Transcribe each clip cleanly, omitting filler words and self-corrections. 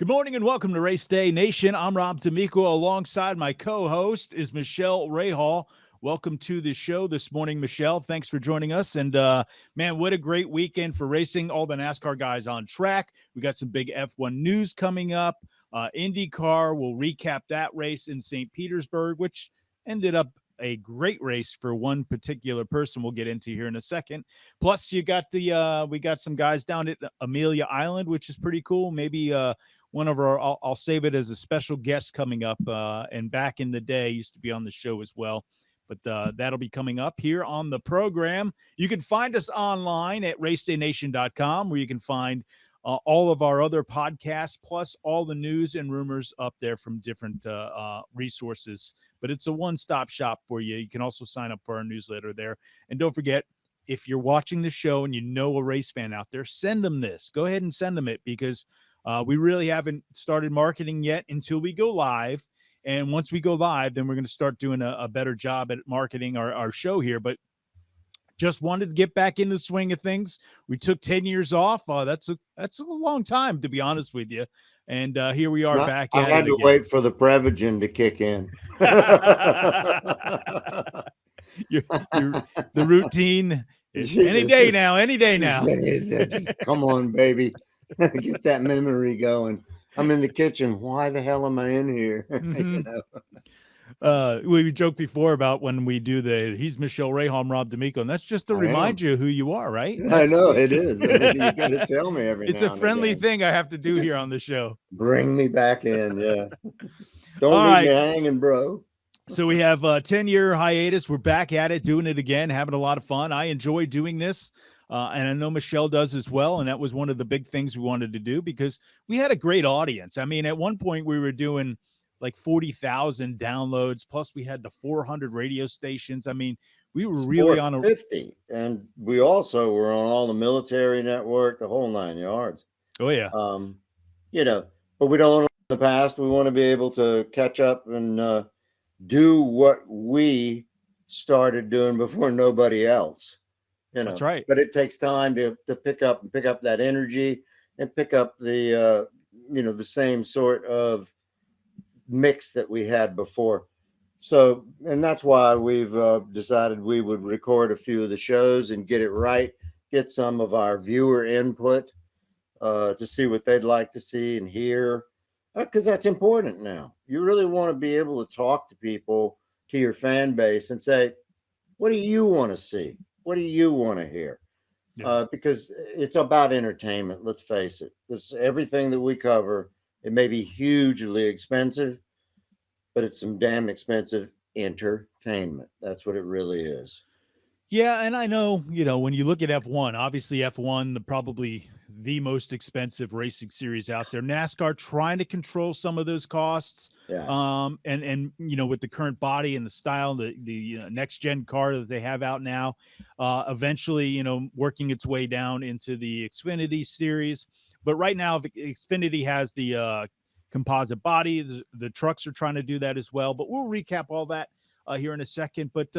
Good morning and welcome to Race Day Nation. I'm Rob D'Amico. Alongside my co-host is Michele Rahal. Welcome to the show this morning, Michele. Thanks for joining us. And man, what a great weekend for racing. All the NASCAR guys on track. We got some big F1 news coming up. INDYCAR, we'll recap that race in St. Petersburg, which ended up a great race for one particular person we'll get into here in a second. Plus, you got we got some guys down at Amelia Island, which is pretty cool. Maybe one of our, I'll save it as a special guest coming up. And back in the day, used to be on the show as well. But that'll be coming up here on the program. You can find us online at RaceDayNation.com, where you can find all of our other podcasts, plus all the news and rumors up there from different resources. But it's a one-stop shop for you. You can also sign up for our newsletter there. And don't forget, if you're watching the show and you know a race fan out there, send them this. Go ahead and send them it, because we really haven't started marketing yet until we go live. And once we go live, then we're going to start doing a better job at marketing our show here. But just wanted to get back in the swing of things. We took 10 years off. That's a long time, to be honest with you. And here we are back at it again. I had to wait for the Prevagen to kick in. The routine is any day now. Just come on, baby. Get that memory going. I'm in the kitchen. Why the hell am I in here? We joked before about when we do he's Michele Rahal, I'm Rob D'Amico, and that's just to remind you who you are, right? I know it is. I mean, you got to tell me every. It's now a friendly and thing I have to do here on the show. Bring me back in, yeah. Don't leave me hanging, bro. So we have a 10-year hiatus. We're back at it, doing it again, having a lot of fun. I enjoy doing this. And I know Michele does as well. And that was one of the big things we wanted to do, because we had a great audience. I mean, at one point we were doing like 40,000 downloads. Plus we had the 400 radio stations. I mean, we were really on a 50. And we also were on all the military network, the whole 9 yards. Oh, yeah. But we don't want to in the past. We want to be able to catch up and do what we started doing before nobody else. That's right. But it takes time to pick up that energy and pick up the the same sort of mix that we had before. So, and that's why we've decided we would record a few of the shows and get it right, get some of our viewer input to see what they'd like to see and hear, because that's important now. You really want to be able to talk to people, to your fan base, and say, what do you want to see? What do you want to hear? Yeah. Because it's about entertainment. Let's face it. Everything that we cover, it may be hugely expensive, but it's some damn expensive entertainment. That's what it really is. Yeah, and I know, when you look at F1, obviously F1, probably the most expensive racing series out there. NASCAR trying to control some of those costs. Yeah. And with the current body and the style, the next gen car that they have out now, eventually, working its way down into the Xfinity series. But right now, Xfinity has the composite body. The trucks are trying to do that as well. But we'll recap all that here in a second. But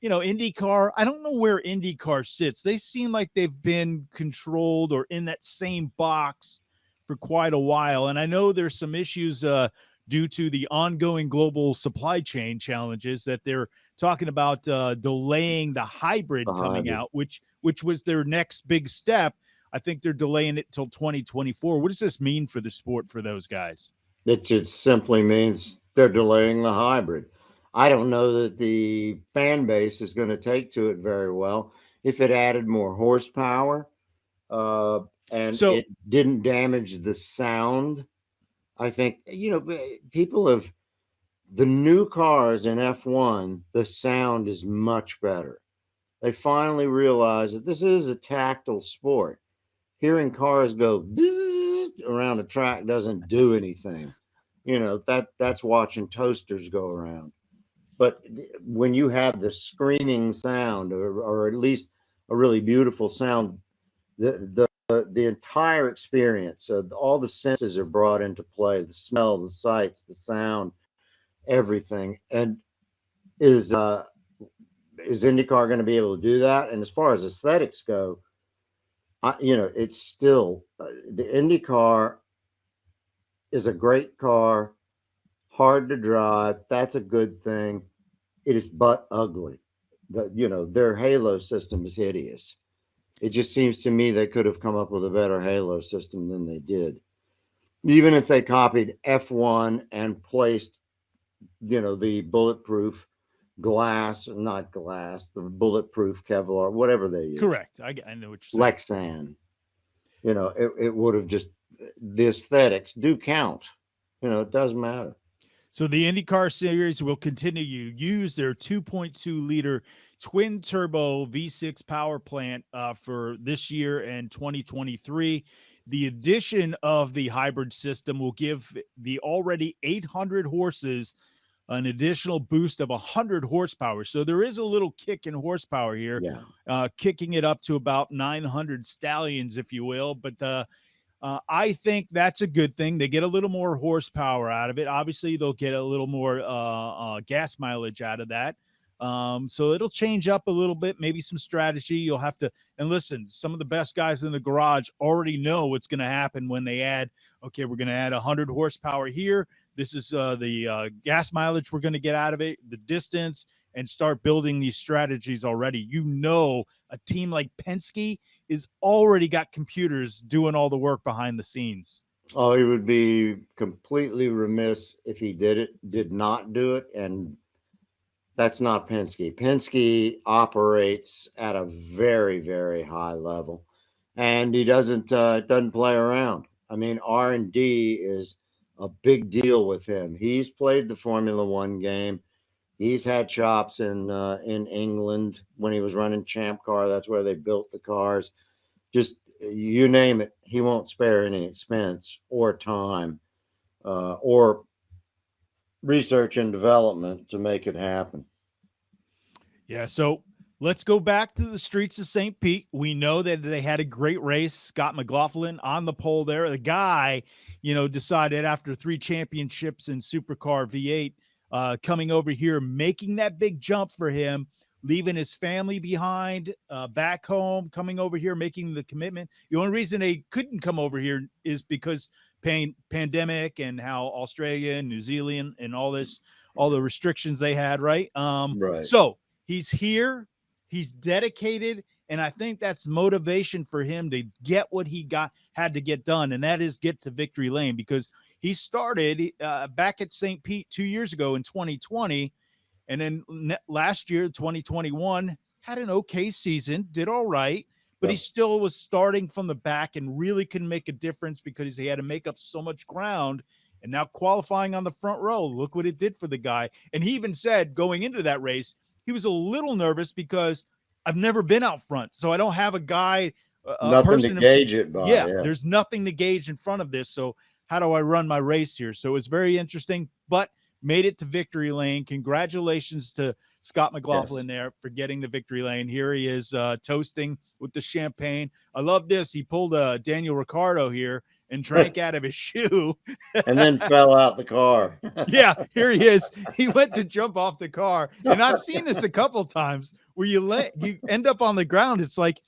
IndyCar, I don't know where IndyCar sits. They seem like they've been controlled or in that same box for quite a while. And I know there's some issues due to the ongoing global supply chain challenges that they're talking about delaying the hybrid coming out, which was their next big step. I think they're delaying it till 2024. What does this mean for the sport for those guys? It just simply means they're delaying the hybrid. I don't know that the fan base is going to take to it very well. If it added more horsepower and it didn't damage the sound, I think, people have the new cars in F1, the sound is much better. They finally realize that this is a tactile sport. Hearing cars go around a track doesn't do anything. That's watching toasters go around. But when you have the screaming sound, or at least a really beautiful sound, the entire experience, all the senses are brought into play: the smell, the sights, the sound, everything. And is IndyCar going to be able to do that? And as far as aesthetics go, it's still the IndyCar is a great car, hard to drive. That's a good thing. It is but ugly. Their halo system is hideous. It just seems to me they could have come up with a better halo system than they did. Even if they copied F1 and placed, the bulletproof glass, not glass, the bulletproof Kevlar, whatever they use, Correct. I know what you're saying. Lexan, it would have just, the aesthetics do count. It does matter. So the IndyCar series will continue to use their 2.2 liter twin turbo V6 power plant for this year and 2023. The addition of the hybrid system will give the already 800 horses an additional boost of 100 horsepower. So there is a little kick in horsepower here, kicking it up to about 900 stallions, if you will. But I think that's a good thing. They get a little more horsepower out of it. Obviously, they'll get a little more gas mileage out of that. So it'll change up a little bit, maybe some strategy. You'll have to, and listen, some of the best guys in the garage already know what's going to happen when they add, okay, we're going to add 100 horsepower here. This is the gas mileage we're going to get out of it, the distance, and start building these strategies already. A team like Penske is already got computers doing all the work behind the scenes. Oh, he would be completely remiss if he did not do it. And that's not Penske. Penske operates at a very, very high level, and he doesn't play around. I mean, R&D is a big deal with him. He's played the Formula One game. He's had chops in England when he was running Champ Car. That's where they built the cars. Just you name it, he won't spare any expense or time or research and development to make it happen. Yeah, so let's go back to the streets of St. Pete. We know that they had a great race. Scott McLaughlin on the pole there. The guy, decided after 3 championships in Supercar V8, coming over here, making that big jump for him, leaving his family behind, back home, coming over here, making the commitment. The only reason they couldn't come over here is because pandemic and how Australia and New Zealand and all the restrictions they had, right? Right. So he's here, he's dedicated, and I think that's motivation for him to get what he had to get done, and that is get to victory lane, because he started back at St. Pete 2 years ago in 2020, and then last year, 2021, had an okay season, did all right, but he still was starting from the back and really couldn't make a difference because he had to make up so much ground. And now qualifying on the front row, look what it did for the guy. And he even said going into that race, he was a little nervous because I've never been out front, so I don't have a guy, nothing to gauge it by. Yeah, there's nothing to gauge in front of this. So how do I run my race here? So it's very interesting, but made it to victory lane. Congratulations to Scott McLaughlin there for getting the victory lane. Here he is toasting with the champagne. I love this. He pulled a Daniel Ricciardo here and drank out of his shoe. And then fell out the car. Yeah, here he is. He went to jump off the car. And I've seen this a couple times where you end up on the ground. It's like,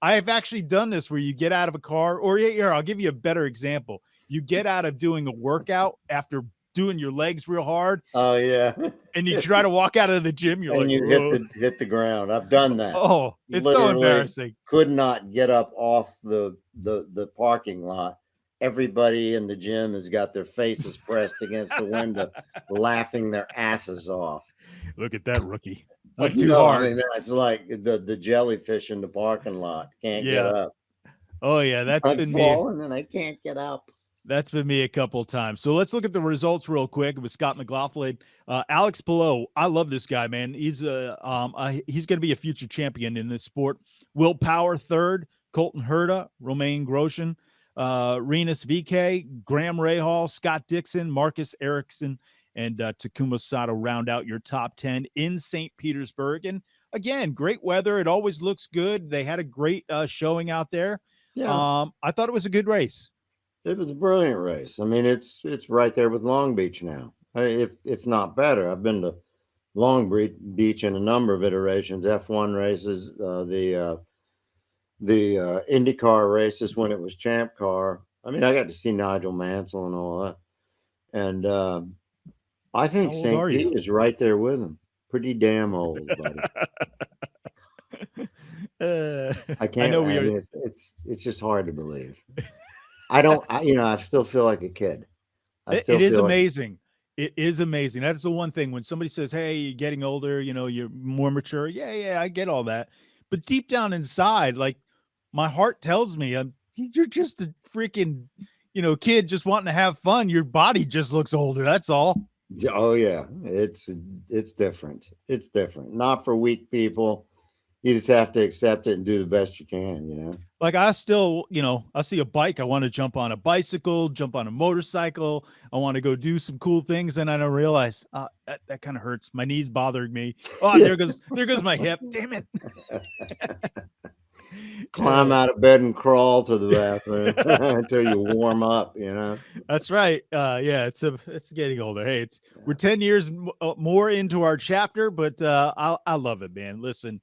I have actually done this where you get out of a car, or here, I'll give you a better example. You get out of doing a workout after doing your legs real hard. Oh yeah. And you try to walk out of the gym. You hit the ground. I've done that. Oh, it's literally so embarrassing. Could not get up off the parking lot. Everybody in the gym has got their faces pressed against the window, laughing their asses off. Look at that rookie. Went too hard. I mean, it's like the jellyfish in the parking lot. Can't get up. Oh yeah, that's been me. And I can't get up. That's been me a couple of times. So let's look at the results real quick with Scott McLaughlin. Alex Palou, I love this guy, man. He's going to be a future champion in this sport. Will Power third, Colton Herta, Romain Grosjean, Rinus VK, Graham Rahal, Scott Dixon, Marcus Ericsson, and Takuma Sato round out your top 10 in St. Petersburg. And again, great weather. It always looks good. They had a great showing out there. Yeah. I thought it was a good race. It was a brilliant race. I mean, it's right there with Long Beach now, if not better. I've been to Long Beach in a number of iterations, F1 races, the INDYCAR races when it was Champ Car. I mean, I got to see Nigel Mansell and all that. And I How think old St. are you? Pete is right there with him. Pretty damn old, buddy. I I can't. know we I are. mean, it's just hard to believe. I don't. I still feel like a kid. I It still is feel like amazing. It is amazing. That's the one thing when somebody says, "Hey, you're getting older, you're more mature." Yeah, yeah, I get all that. But deep down inside, like my heart tells me, you're just a freaking, kid just wanting to have fun. Your body just looks older. That's all. oh yeah, it's different. It's different. Not for weak people. You just have to accept it and do the best you can. Like I still, I see a bike. I want to jump on a bicycle, jump on a motorcycle. I want to go do some cool things, and I don't realize that kind of hurts. My knees bothering me. Oh, Yeah. there goes my hip. Damn it. Climb Uh, out of bed and crawl to the bathroom until you warm up. that's right. Yeah, it's getting older. Hey, we're 10 years more into our chapter, but I love it, man. Listen,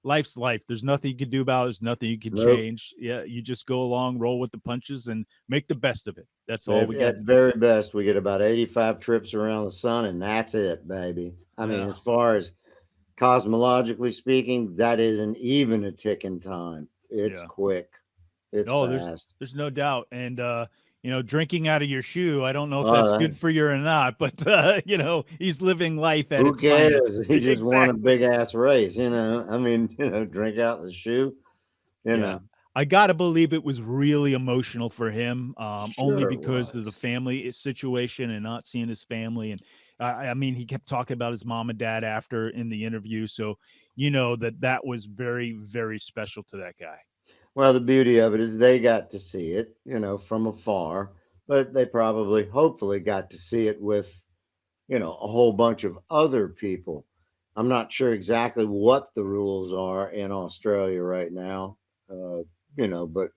life's life. There's nothing you can do about it. There's nothing you can Nope. change. Yeah, you just go along, roll with the punches, and make the best of it. That's all we got At to do. very best, we get about 85 trips around the sun, and that's it, baby. I mean, Yeah. as far as cosmologically speaking, that isn't even a ticking time. It's Yeah. quick. It's No, there's fast. there's no doubt. And drinking out of your shoe, I don't know if that's Oh, good for you or not, but he's living life at who its finest. cares? He just won a Exactly. big ass race. I mean, drink out the shoe. You Yeah. know, I gotta believe it was really emotional for him, only sure it because of the was. family situation and not seeing his family. And I mean, he kept talking about his mom and dad after in the interview, so that was very, very special to that guy. Well, the beauty of it is they got to see it, from afar, but they probably, hopefully, got to see it with, a whole bunch of other people. I'm not sure exactly what the rules are in Australia right now, uh, but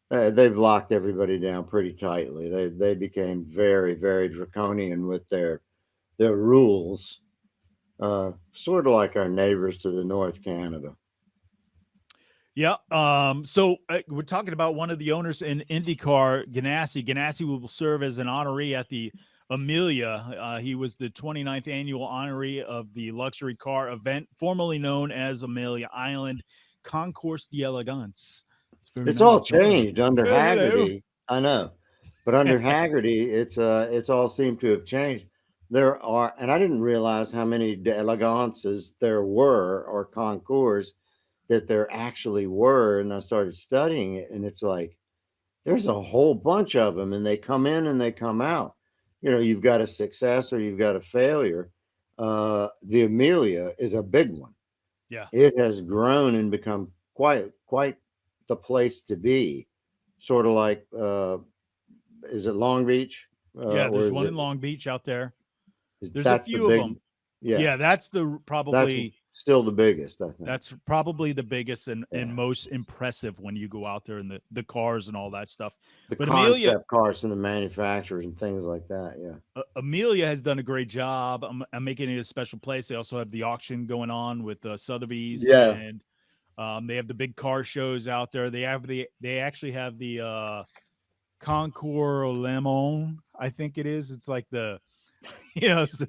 they've locked everybody down pretty tightly. They became very, very draconian with their rules, sort of like our neighbors to the north, Canada. Yeah. So we're talking about one of the owners in IndyCar, Ganassi. Ganassi will serve as an honoree at the Amelia. He was the 29th annual honoree of the luxury car event, formerly known as Amelia Island Concours d'Elegance. It's very It's all nice. Oh, changed under hello. Haggerty. I know, but under Haggerty, it's all seemed to have changed. There are, and I didn't realize how many d'elegances there were or concours that there actually were. And I started studying it, and it's like there's a whole bunch of them, and they come in and they come out. You've got a success or you've got a failure. The Amelia is a big one. Yeah. It has grown and become quite the place to be. Sort of like, is it Long Beach, Yeah. or There's is one it? in Long Beach out there. There's a That's the few of big? them. Yeah, Yeah. That's that's probably still the biggest, I think. That's probably the biggest and Yeah, most impressive when you go out there and the cars and all that stuff. the But Amelia, concept cars from the manufacturers and things like that. Yeah. Amelia has done a great job. I'm making it a special place. They also have the auction going on with Sotheby's, Yeah. and they have the big car shows out there. They actually have the Concours Lemon, I think it is. It's like the it's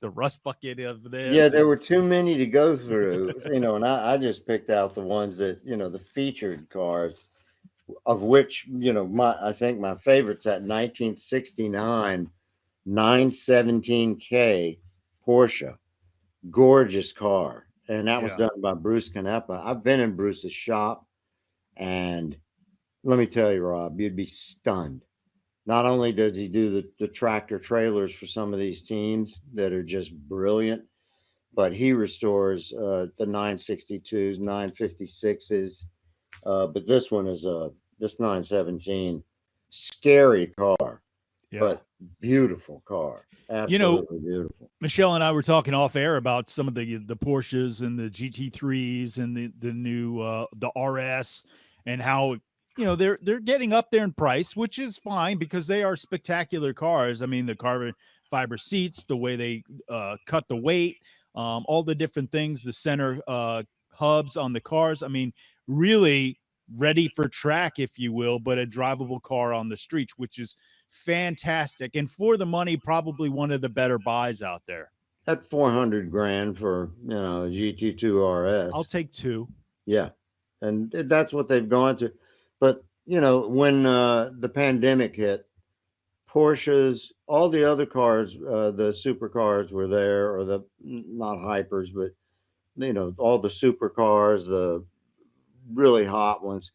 the rust bucket of Yeah, this. there were too many to go through, and I just picked out the ones that, the featured cars, of which, I think my favorite's that 1969 917K Porsche. Gorgeous car. And that was Yeah. done by Bruce Canepa. I've been in Bruce's shop, and let me tell you, Rob, you'd be stunned. Not only does he do the tractor trailers for some of these teams that are just brilliant, but he restores the 962s, 956s. But this one is this 917, scary car, Yeah. but beautiful car. You know, Absolutely beautiful. Michelle and I were talking off air about some of the Porsches and the GT3s and the new the RS, and how they're getting up there in price, which is fine because they are spectacular cars. I mean, the carbon fiber seats, the way they cut the weight, all the different things, the center hubs on the cars. I mean, really ready for track, if you will, but a drivable car on the streets, which is fantastic. And for the money, probably one of the better buys out there. At 400 grand for, a GT2 RS. I'll take 2. Yeah. And that's what they've gone to. But, when the pandemic hit, Porsches, all the other cars, the supercars were there, or the not hypers, but all the supercars, the really hot ones,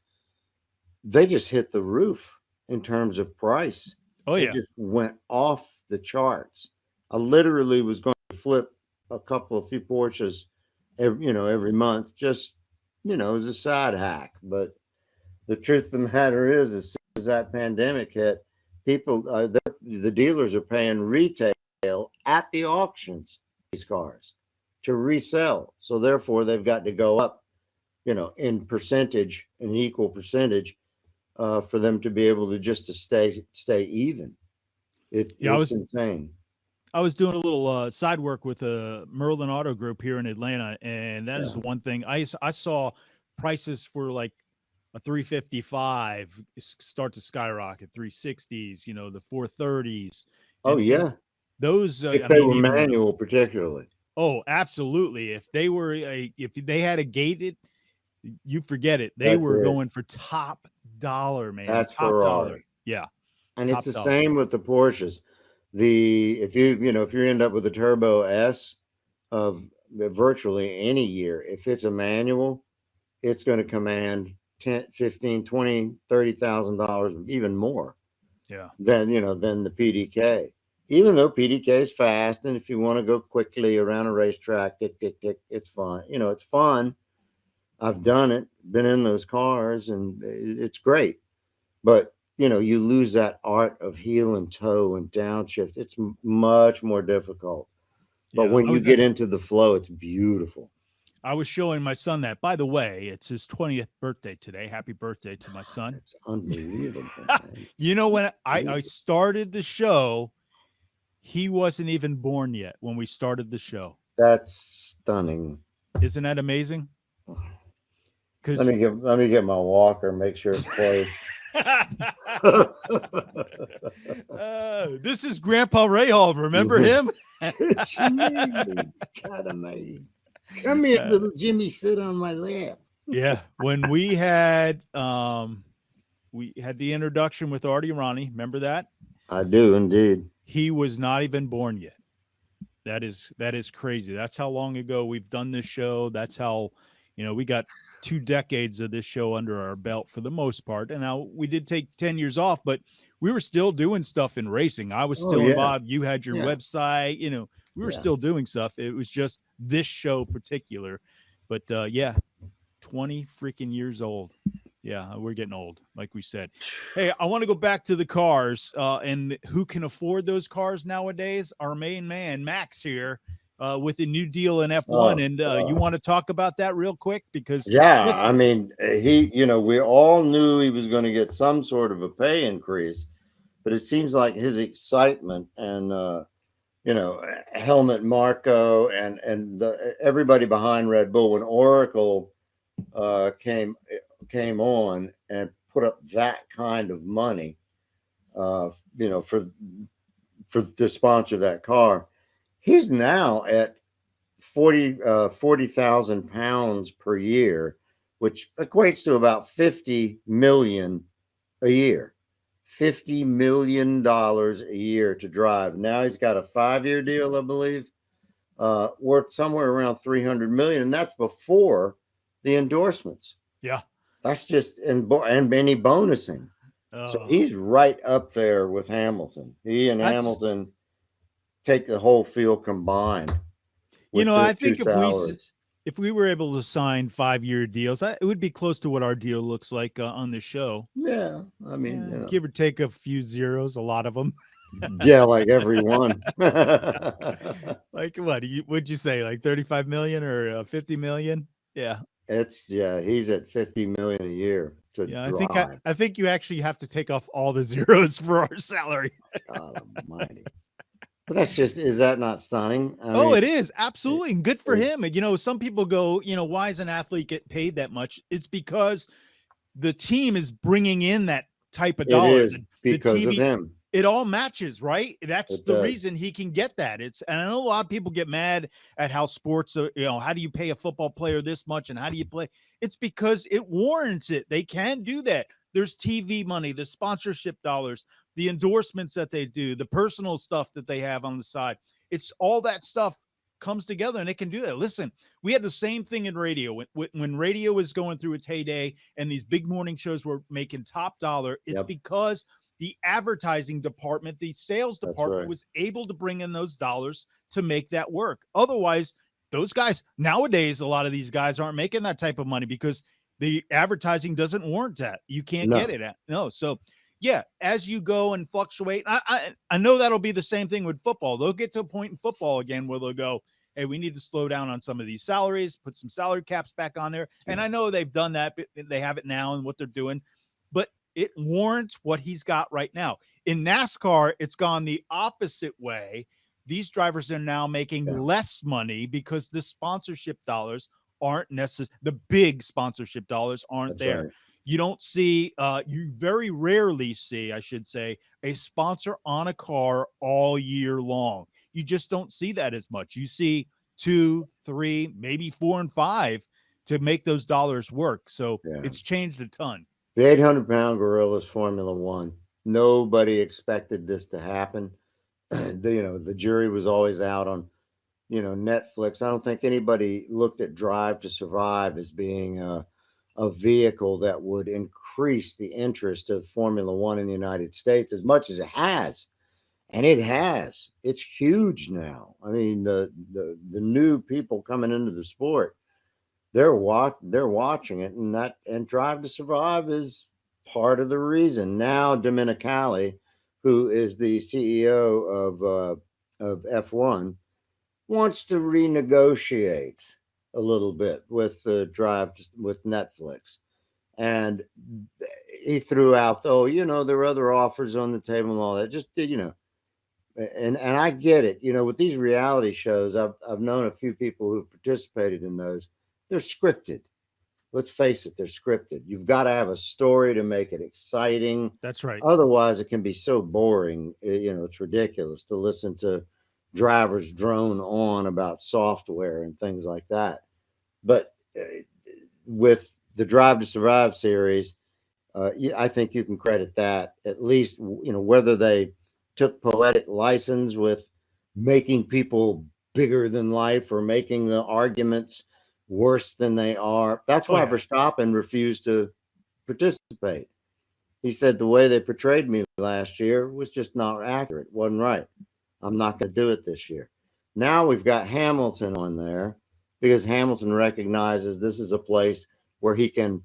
they just hit the roof in terms of price. Oh It yeah, just went off the charts. I literally was going to flip a few Porsches every month, just as a side hack. But the truth of the matter is, as soon as that pandemic hit, people, the dealers are paying retail at the auctions these cars to resell. So therefore, they've got to go up, in percentage, an equal percentage, for them to be able to stay even. It's insane. I was doing a little side work with a Merlin Auto Group here in Atlanta, and that is the one thing I saw prices for like a 355 start to skyrocket, 360s, the 430s. Oh and yeah, those if they were manual, particularly. Oh, absolutely. If they had a gated, you forget it. They were going for top dollar, man. That's top Ferrari. Dollar. Yeah. And it's the same with the Porsches. If you end up with a Turbo S of virtually any year, if it's a manual, it's going to command $10, $15, $20, $30,000, even more. Yeah. Than the PDK. Even though PDK is fast, and if you want to go quickly around a racetrack, tick, tick, tick, it's fun. It's fun. I've done it, been in those cars, and it's great. But you lose that art of heel and toe and downshift. It's much more difficult. But when you get into the flow, it's beautiful. I was showing my son that. By the way, it's his 20th birthday today. Happy birthday to my son. It's unbelievable. When I started the show, he wasn't even born yet when we started the show. That's stunning. Isn't that amazing? Let me get my walker, make sure it's closed. This is Grandpa Rahal. Remember him? God almighty. Come here, little Jimmy, sit on my lap. Yeah. When we had the introduction with Artie Ronnie, remember that? I do indeed. He was not even born yet. That is crazy. That's how long ago we've done this show. That's how, we got 2 decades of this show under our belt for the most part. And now we did take 10 years off, but we were still doing stuff in racing. I was still involved. You had your website, we were still doing stuff. It was just this show particular, but 20 freaking years old. Yeah, we're getting old, like we said. Hey, I want to go back to the cars and who can afford those cars nowadays. Our main man, Max, here with a new deal in F1. You want to talk about that real quick? Because we all knew he was going to get some sort of a pay increase, but it seems like his excitement and Helmut Marko and everybody behind Red Bull, when Oracle came on and put up that kind of money, for to sponsor that car, he's now at 40,000 pounds per year, which equates to about 50 million a year. $50 million a year to drive. Now he's got a 5-year deal, I believe, worth somewhere around 300 million, and that's before the endorsements. Yeah, that's just and any bonusing. So he's right up there with Hamilton. He and Hamilton take the whole field combined. I think if we were able to sign 5-year deals, it would be close to what our deal looks like on the show. Yeah, I mean, give or take a few zeros, a lot of them. Yeah, like everyone. Like what? Would you say like 35 million or 50 million? Yeah. He's at 50 million a year to drive. I think you actually have to take off all the zeros for our salary. God almighty. But is that not stunning? I mean, it is. Absolutely. And good for him. And, some people go, why does an athlete get paid that much? It's because the team is bringing in that type of dollars. It is because of him. it all matches, right? That's It the does. reason he can get that. And I know a lot of people get mad at how sports are, how do you pay a football player this much and how do you play? It's because it warrants it. They can do that. There's TV money, the sponsorship dollars, the endorsements that they do, the personal stuff that they have on the side. It's all that stuff comes together and it can do that. Listen, we had the same thing in radio when radio was going through its heyday and these big morning shows were making top dollar. It's Yep. because the advertising department, the sales That's department right. was able to bring in those dollars to make that work. Otherwise, those guys nowadays, a lot of these guys aren't making that type of money because the advertising doesn't warrant that. You can't get No. it at no. So yeah, as you go and fluctuate, I know that'll be the same thing with football. They'll get to a point in football again where they'll go, hey, we need to slow down on some of these salaries, put some salary caps back on there. And Yeah. I know they've done that, but they have it now and what they're doing, but it warrants what he's got right now. In NASCAR, it's gone the opposite way. These drivers are now making Yeah. less money because the sponsorship dollars aren't necessary. The big sponsorship dollars aren't That's there. right. You don't see, you very rarely see, I should say, a sponsor on a car all year long. You just don't see that as much. You see 2, 3, maybe 4 and 5 to make those dollars work. So Yeah. it's changed a ton. The 800-pound gorillas, Formula One. Nobody expected this to happen. The jury was always out on, Netflix. I don't think anybody looked at Drive to Survive as being a vehicle that would increase the interest of Formula One in the United States as much as it has. And it has. It's huge now. I mean, the new people coming into the sport, they're watching it, and Drive to Survive is part of the reason. Now Dominicali, who is the CEO of F1, wants to renegotiate a little bit with with Netflix, and he threw out, oh, there are other offers on the table and all that. Just and I get it. With these reality shows, I've known a few people who've participated in those. They're scripted. Let's face it, they're scripted. You've got to have a story to make it exciting. That's right. Otherwise, it can be so boring. It's ridiculous to listen to drivers drone on about software and things like that. But with the Drive to Survive series, I think you can credit that, at least, whether they took poetic license with making people bigger than life or making the arguments worse than they are. That's why Verstappen refused to participate. He said the way they portrayed me last year was just not accurate, wasn't right. I'm not going to do it this year. Now we've got Hamilton on there because Hamilton recognizes this is a place where he can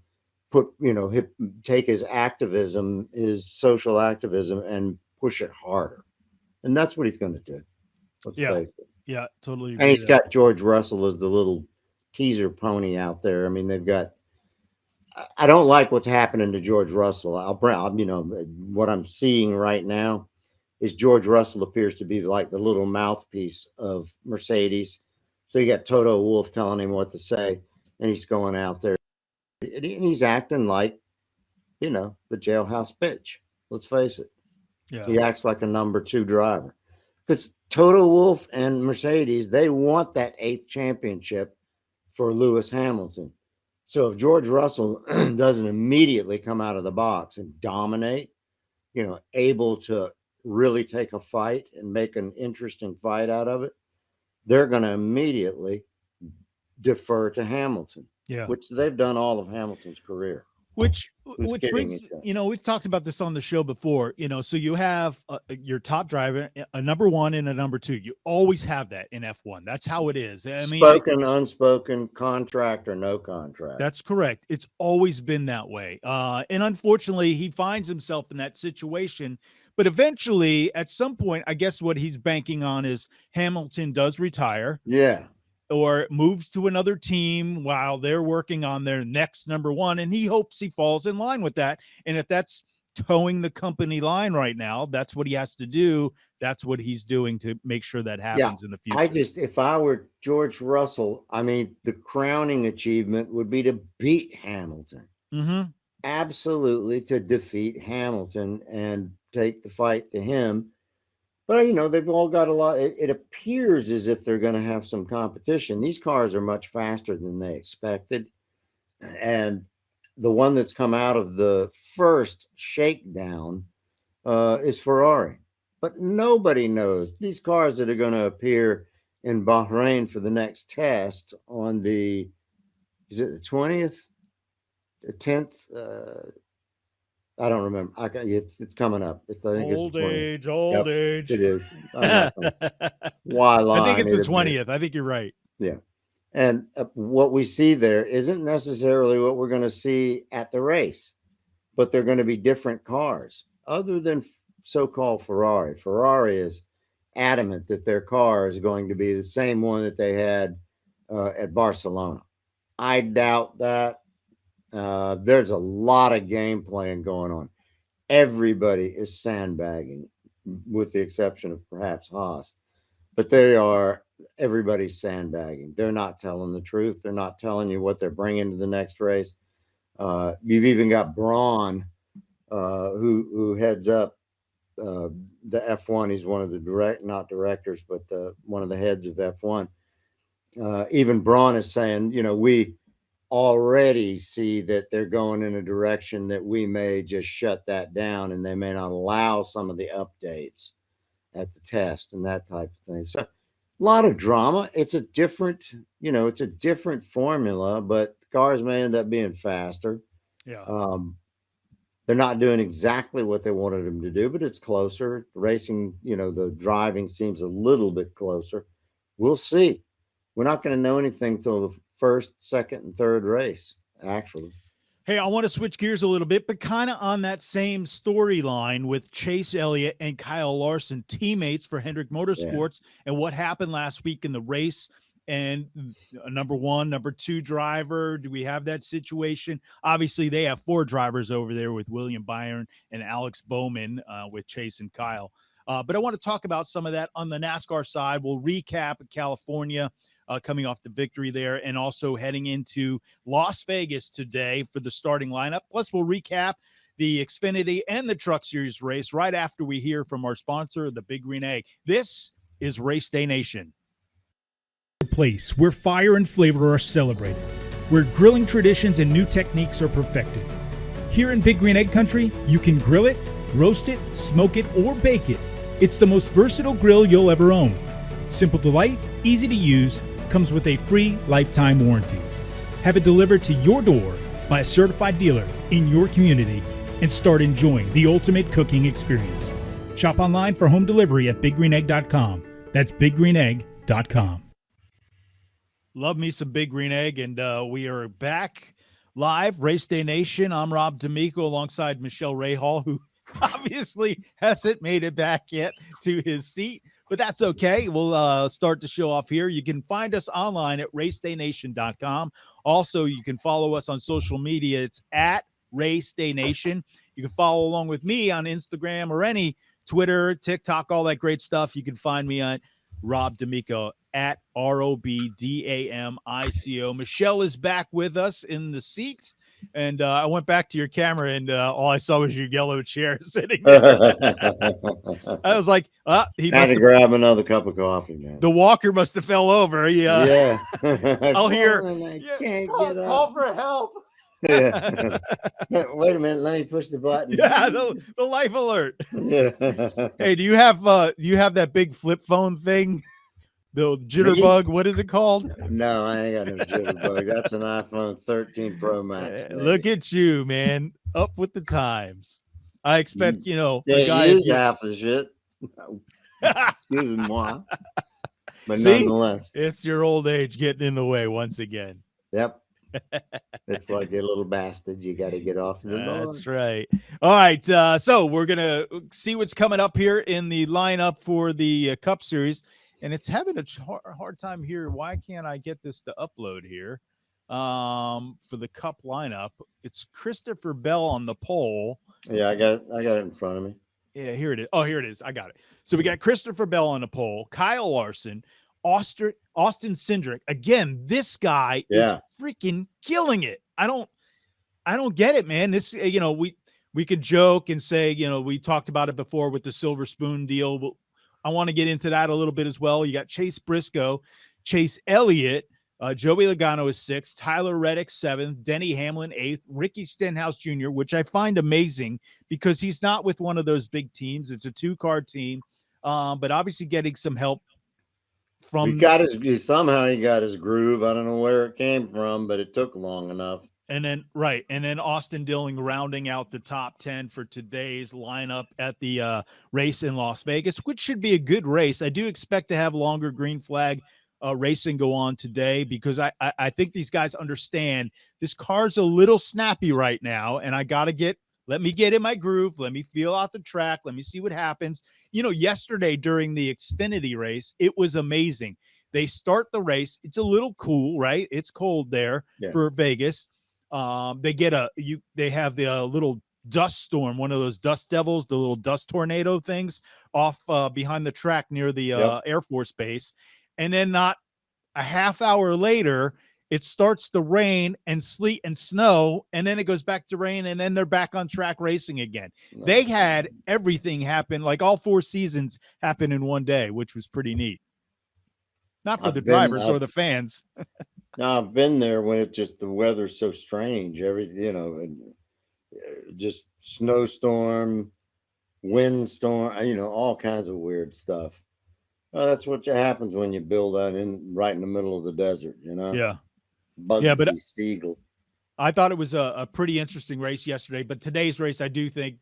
take his activism, his social activism, and push it harder. And that's what he's going to do. Let's face it. Yeah, totally. And he's got George Russell as the little teaser pony out there. I mean, I don't like what's happening to George Russell. What I'm seeing right now is George Russell appears to be like the little mouthpiece of Mercedes. So you got Toto Wolff telling him what to say, and he's going out there and he's acting like, the jailhouse bitch. Let's face it. Yeah. He acts like a number 2 driver. Because Toto Wolff and Mercedes, they want that 8th championship for Lewis Hamilton. So if George Russell doesn't immediately come out of the box and dominate, able to really take a fight and make an interesting fight out of it, they're going to immediately defer to Hamilton. Yeah. Which they've done all of Hamilton's career. Which brings, we've talked about this on the show before, so you have your top driver, a number 1 and a number 2. You always have that in F1. That's how it is. I mean, spoken, unspoken, contract or no contract. That's correct. It's always been that way. And unfortunately, he finds himself in that situation. But eventually, at some point, I guess what he's banking on is Hamilton does retire. Yeah. Or moves to another team while they're working on their next number 1. And he hopes he falls in line with that. And if that's towing the company line right now, that's what he has to do. That's what he's doing to make sure that happens in the future. If I were George Russell, I mean, the crowning achievement would be to beat Hamilton. Mm-hmm. Absolutely, to defeat Hamilton and take the fight to him. But, they've all got a lot. It appears as if they're going to have some competition. These cars are much faster than they expected. And the one that's come out of the first shakedown is Ferrari. But nobody knows. These cars that are going to appear in Bahrain for the next test on is it the 20th? The 10th? I don't remember. It's coming up. I think it's the 20th. Old age. It is. I'm not gonna, why lie? I think it's the 20th. I think you're right. Yeah. And what we see there isn't necessarily what we're going to see at the race, but they're going to be different cars other than so-called Ferrari. Ferrari is adamant that their car is going to be the same one that they had at Barcelona. I doubt that. There's a lot of game playing going on. Everybody is sandbagging, with the exception of perhaps Haas. But everybody's sandbagging. They're not telling the truth. They're not telling you what they're bringing to the next race. You've even got Braun, who heads up the F1. He's one of the not directors, but one of the heads of F1. Even Braun is saying, we already see that they're going in a direction that we may just shut that down, and they may not allow some of the updates at the test and that type of thing. So a lot of drama. It's a different formula, but cars may end up being faster. Yeah. They're not doing exactly what they wanted them to do, but it's closer. Racing, the driving seems a little bit closer. We'll see. We're not going to know anything till the first, second, and third race, actually. Hey, I want to switch gears a little bit, but kind of on that same storyline with Chase Elliott and Kyle Larson, teammates for Hendrick Motorsports, and what happened last week in the race, and a number one, number two driver. Do we have that situation? Obviously, they have four drivers over there with William Byron and Alex Bowman with Chase and Kyle. But I want to talk about some of that on the NASCAR side. We'll recap California. Coming off the victory there, and also heading into Las Vegas today for the starting lineup. Plus, we'll recap the Xfinity and the Truck Series race right after we hear from our sponsor, the Big Green Egg. This is RaceDay Nation. The place where fire and flavor are celebrated, where grilling traditions and new techniques are perfected. Here in Big Green Egg Country, you can grill it, roast it, smoke it, or bake it. It's the most versatile grill you'll ever own. Simple to light, easy to use, comes with a free lifetime warranty. Have it delivered to your door by a certified dealer in your community and start enjoying the ultimate cooking experience. Shop online for home delivery at biggreenegg.com. That's biggreenegg.com. Love me some Big Green Egg, and we are back live, RaceDay Nation. I'm Rob D'Amico alongside Michele Rahal, who obviously hasn't made it back yet to his seat. But that's okay. We'll start the show off here. You can find us online at racedaynation.com. Also, you can follow us on social media. It's at RaceDayNation. You can follow along with me on Instagram or any Twitter, TikTok, all that great stuff. You can find me on Rob D'Amico at ROBDAMICO. Michele is back with us in the seat. And I went back to your camera, and all I saw was your yellow chair sitting there. I was like, he had to grab another cup of coffee, man. The walker must have fell over. Yeah. I'll hear. I can't get up. Call for help. Yeah. Wait a minute. Let me push the button. Yeah, the life alert. Yeah. Hey, do you have that big flip phone thing? The jitterbug, what is it called? No, I ain't got no jitterbug. That's an iPhone 13 Pro Max. Look at you, man. Up with the times. I expect, a guy use half the shit. Excuse moi. But see, nonetheless. It's your old age getting in the way once again. Yep. It's like a little bastard. You got to get off the lawn. That's right. All right. So we're going to see what's coming up here in the lineup for the Cup Series. And it's having a hard time here. Why can't I get this to upload here for the Cup lineup? It's Christopher Bell on the pole. Yeah, I got it in front of me. Yeah, here it is. Oh, here it is. I got it. So we got Christopher Bell on the pole, Kyle Larson, Austin Cindric. Again, this guy is freaking killing it. I don't get it, man. This, we we could joke and say, you know, we talked about it before with the Silver Spoon deal. But I want to get into that a little bit as well. You got Chase Briscoe, Chase Elliott, Joey Logano is 6th, Tyler Reddick 7th, Denny Hamlin 8th, Ricky Stenhouse Jr., which I find amazing because he's not with one of those big teams. It's a 2-car team, but obviously getting some help from. Somehow he got his groove. I don't know where it came from, but it took long enough. And then Austin Dillon rounding out the top 10 for today's lineup at the race in Las Vegas, which should be a good race. I do expect to have longer green flag racing go on today because I think these guys understand this car's a little snappy right now, and let me get in my groove. Let me feel out the track. Let me see what happens. You know, yesterday during the Xfinity race, it was amazing. They start the race. It's a little cool, right? It's cold there for Vegas. They have the little dust storm, one of those dust devils, the little dust tornado things off behind the track near the Air Force Base. And then not a half hour later, it starts to rain and sleet and snow, and then it goes back to rain, and then they're back on track racing again. They had everything happen, like all 4 seasons happen in one day, which was pretty neat. Not for the drivers or the fans. No, I've been there when the weather's so strange. Just snowstorm, windstorm, all kinds of weird stuff. Well, that's what happens when you build that right in the middle of the desert, Yeah. Bugsy Siegel. I thought it was a pretty interesting race yesterday, but today's race, I do think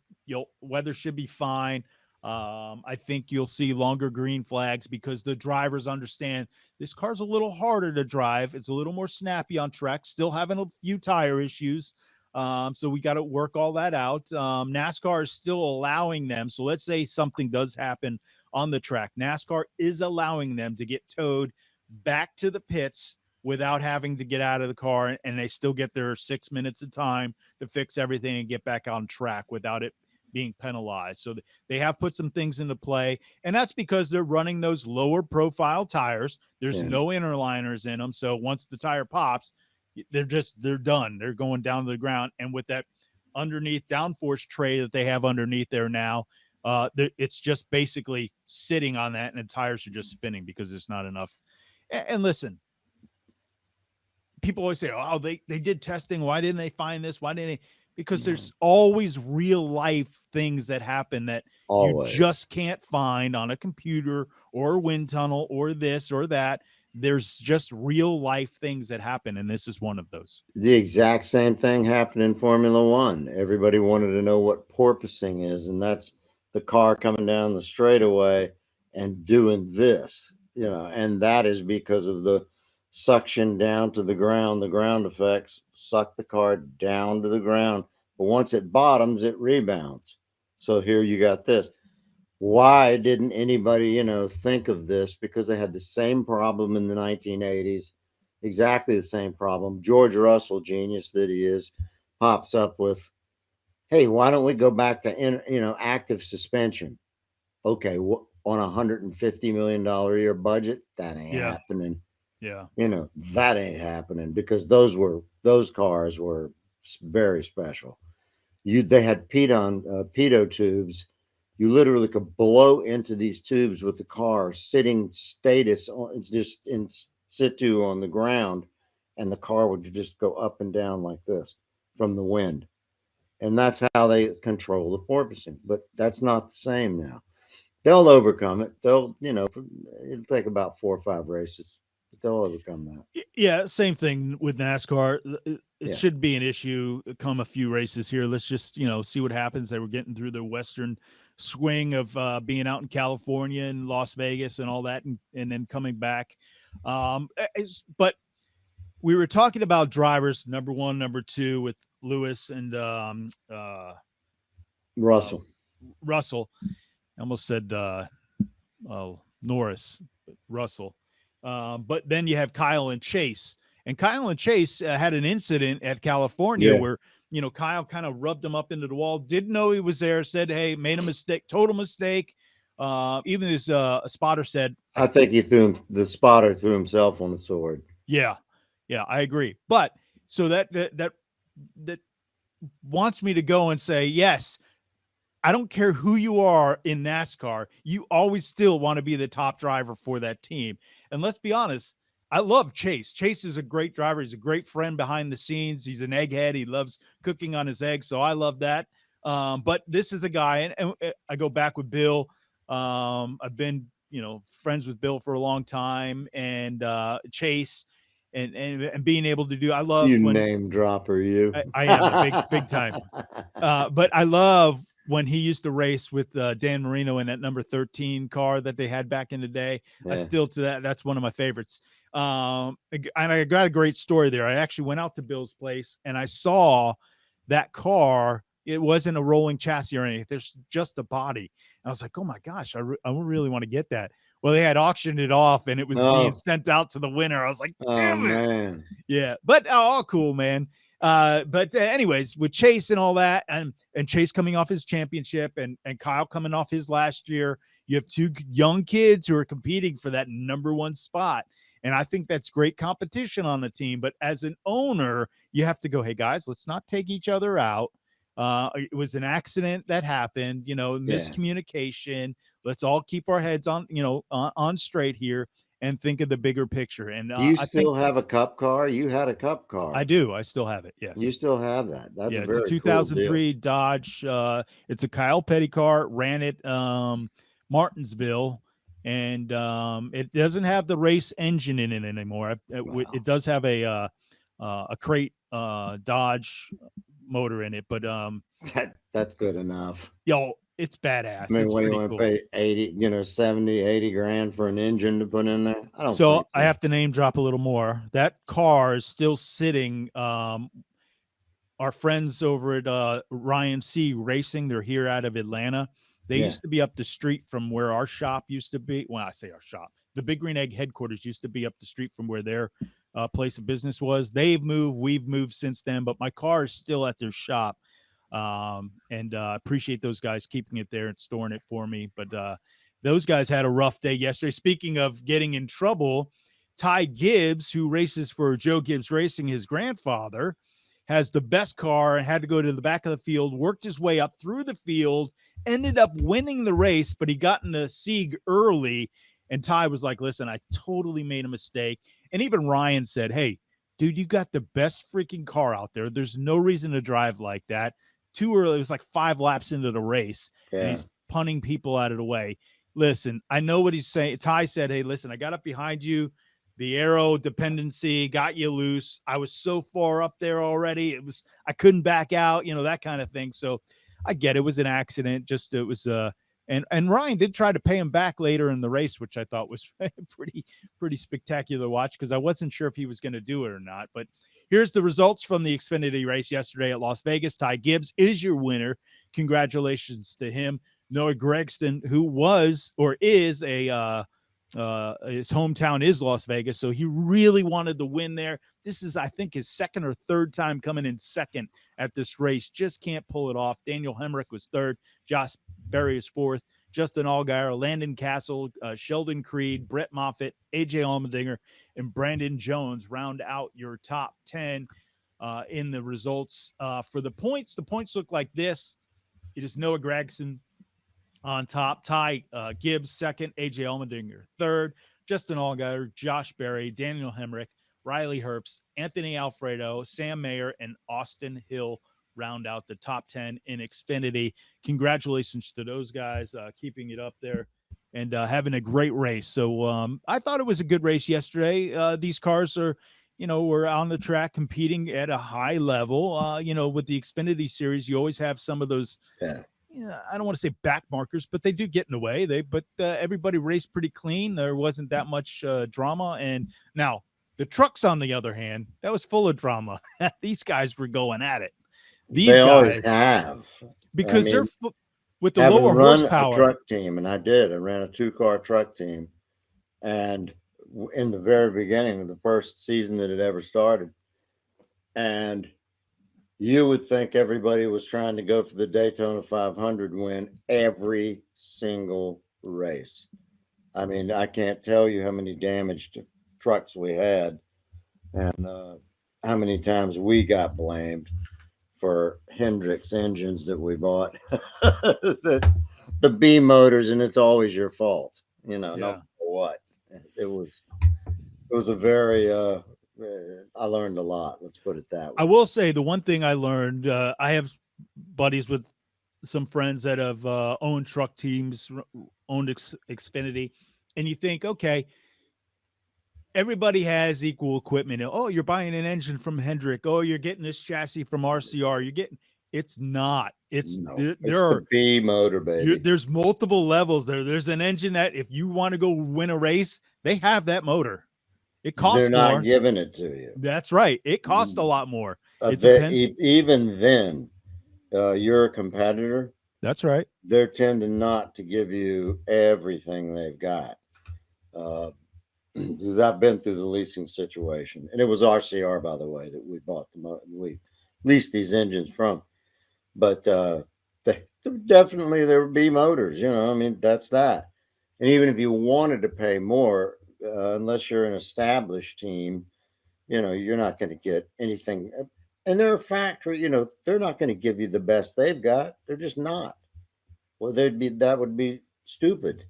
weather should be fine. I think you'll see longer green flags because the drivers understand this car's a little harder to drive. It's a little more snappy on track, still having a few tire issues. So we got to work all that out. NASCAR is still allowing them. So let's say something does happen on the track. NASCAR is allowing them to get towed back to the pits without having to get out of the car, and they still get their 6 minutes of time to fix everything and get back on track without it being penalized. So they have put some things into play, and that's because they're running those lower profile tires. There's no interliners in them. So once the tire pops, they're done. They're going down to the ground. And with that underneath downforce tray that they have underneath there now, it's just basically sitting on that, and the tires are just spinning because there's not enough. And listen, people always say, oh, they did testing. Why didn't they find this? Why didn't they? Because there's always real life things that happen that you just can't find on a computer or a wind tunnel or this or that. There's just real life things that happen, and this is one of those. The exact same thing happened in Formula One. Everybody wanted to know what porpoising is, and that's the car coming down the straightaway and doing this, and that is because of the suction down to the ground. The ground effects suck the car down to the ground, but once it bottoms, it rebounds. So here you got this. Why didn't anybody, think of this? Because they had the same problem in the 1980s, exactly the same problem. George Russell, genius that he is, pops up with, hey, why don't we go back to, active suspension? Okay, on $150 million a year budget, that ain't happening. Yeah. That ain't happening because those cars were very special. They had pitot tubes. You literally could blow into these tubes with the car sitting status just in situ on the ground, and the car would just go up and down like this from the wind. And that's how they control the porpoising. But that's not the same now. They'll overcome it. It'll take about 4 or 5 races. They'll overcome that. Yeah, same thing with NASCAR. It should be an issue come a few races here. Let's just, see what happens. They were getting through the western swing of being out in California and Las Vegas and all that, and then coming back. But we were talking about drivers, number 1, number 2 with Lewis and Russell. I almost said Norris, but Russell. But then you have Kyle and Chase. And Kyle and Chase had an incident at California where, Kyle kind of rubbed him up into the wall, didn't know he was there, said, hey, made a mistake, total mistake. Even his spotter said, I think the spotter threw himself on the sword. Yeah, I agree. But so that wants me to go and say, yes, I don't care who you are in NASCAR, you always still want to be the top driver for that team. And let's be honest, I love Chase. Chase is a great driver. He's a great friend behind the scenes. He's an egghead. He loves cooking on his eggs. So I love that. But this is a guy, and I go back with Bill. I've been, friends with Bill for a long time, and Chase, and being able to do. I love You when name dropper, you. I am a big time. But I love when he used to race with Dan Marino in that number 13 car that they had back in the day. Yeah. I still that's one of my favorites. And I got a great story there. I actually went out to Bill's place and I saw that car. It wasn't a rolling chassis or anything. There's just a body. And I was like, oh my gosh, I really want to get that. Well, they had auctioned it off and it was being sent out to the winner. I was like, damn it. Man. Yeah, but all cool, man. But anyways, with Chase and all that, and Chase coming off his championship, and Kyle coming off his last year, you have two young kids who are competing for that number one spot, and I think that's great competition on the team. But as an owner, you have to go, hey guys, let's not take each other out. It was an accident that happened, miscommunication. Let's all keep our heads on, on straight here. And think of the bigger picture. And do you still have a cup car? You had a cup car. I do. I still have it. Yes. You still have that. That's it's a 2003 Dodge. It's a Kyle Petty car. Ran it Martinsville, and it doesn't have the race engine in it anymore. It does have a crate Dodge motor in it, but that's good enough. It's badass. I mean, it's what do you want to pay 80, 70, 80 grand for an engine to put in there? I don't think so. I have to name drop a little more. That car is still sitting. Our friends over at Ryan C Racing, they're here out of Atlanta. They used to be up the street from where our shop used to be. When I say our shop, the Big Green Egg headquarters used to be up the street from where their place of business was. They've moved. We've moved since then, but my car is still at their shop. And appreciate those guys keeping it there and storing it for me. But those guys had a rough day yesterday. Speaking of getting in trouble, Ty Gibbs, who races for Joe Gibbs Racing, his grandfather, has the best car and had to go to the back of the field, worked his way up through the field, ended up winning the race, but he got in the Sieg early. And Ty was like, listen, I totally made a mistake. And even Ryan said, hey, dude, you got the best freaking car out there. There's no reason to drive like that. Too early. It was like 5 laps into the race. Yeah. And he's punting people out of the way. Listen, I know what he's saying. Ty said, hey, listen, I got up behind you. The aero dependency got you loose. I was so far up there already. I couldn't back out, that kind of thing. So I get it was an accident. Just it was and Ryan did try to pay him back later in the race, which I thought was pretty spectacular watch, because I wasn't sure if he was going to do it or not. But here's the results from the Xfinity race yesterday at Las Vegas. Ty Gibbs is your winner. Congratulations to him. Noah Gregston, who was or is his hometown is Las Vegas, so he really wanted to win there. This is, I think, his second or third time coming in second at this race. Just can't pull it off. Daniel Hemrick was third. Josh Berry is fourth. Justin Allgaier, Landon Castle, Sheldon Creed, Brett Moffitt, AJ Allmendinger, and Brandon Jones round out your top 10 in the results. For the points look like this. It is Noah Gragson on top, Ty Gibbs second, AJ Allmendinger third, Justin Allgaier, Josh Berry, Daniel Hemrick, Riley Herbst, Anthony Alfredo, Sam Mayer, and Austin Hill round out the top 10 in Xfinity. Congratulations to those guys keeping it up there and having a great race. So I thought it was a good race yesterday. These cars are, we're on the track competing at a high level. With the Xfinity series, you always have some of those I don't want to say back markers, but they do get in the way. But everybody raced pretty clean. There wasn't that much drama. And now the trucks, on the other hand, that was full of drama. These guys were going at it. They always have, because they're with the lower horsepower. A truck team, and I ran a 2-car truck team, and in the very beginning of the first season that it ever started, and you would think everybody was trying to go for the Daytona 500 win every single race. I mean, I can't tell you how many damaged trucks we had and how many times we got blamed for Hendrick's engines that we bought. the B motors, and it's always your fault, no matter what. It was a very I learned a lot. Let's put it that way. I will say the one thing I learned, I have buddies with some friends that have owned truck teams, owned Xfinity, and you think, okay, everybody has equal equipment. Oh, you're buying an engine from Hendrick. Oh, you're getting this chassis from RCR. It's not. It's there are the B motor, baby. There's multiple levels there. There's an engine that if you want to go win a race, they have that motor. It costs They're not more. giving it to you. That's right. It costs a lot more. Even then, you're a competitor. That's right. They're tending not to give you everything they've got. Because I've been through the leasing situation, and it was RCR, by the way, that we bought we leased these engines from. But there were B motors. That's that. And even if you wanted to pay more, unless you're an established team, you're not going to get anything. And they're a factory. They're not going to give you the best they've got. They're just not. Well, that would be stupid.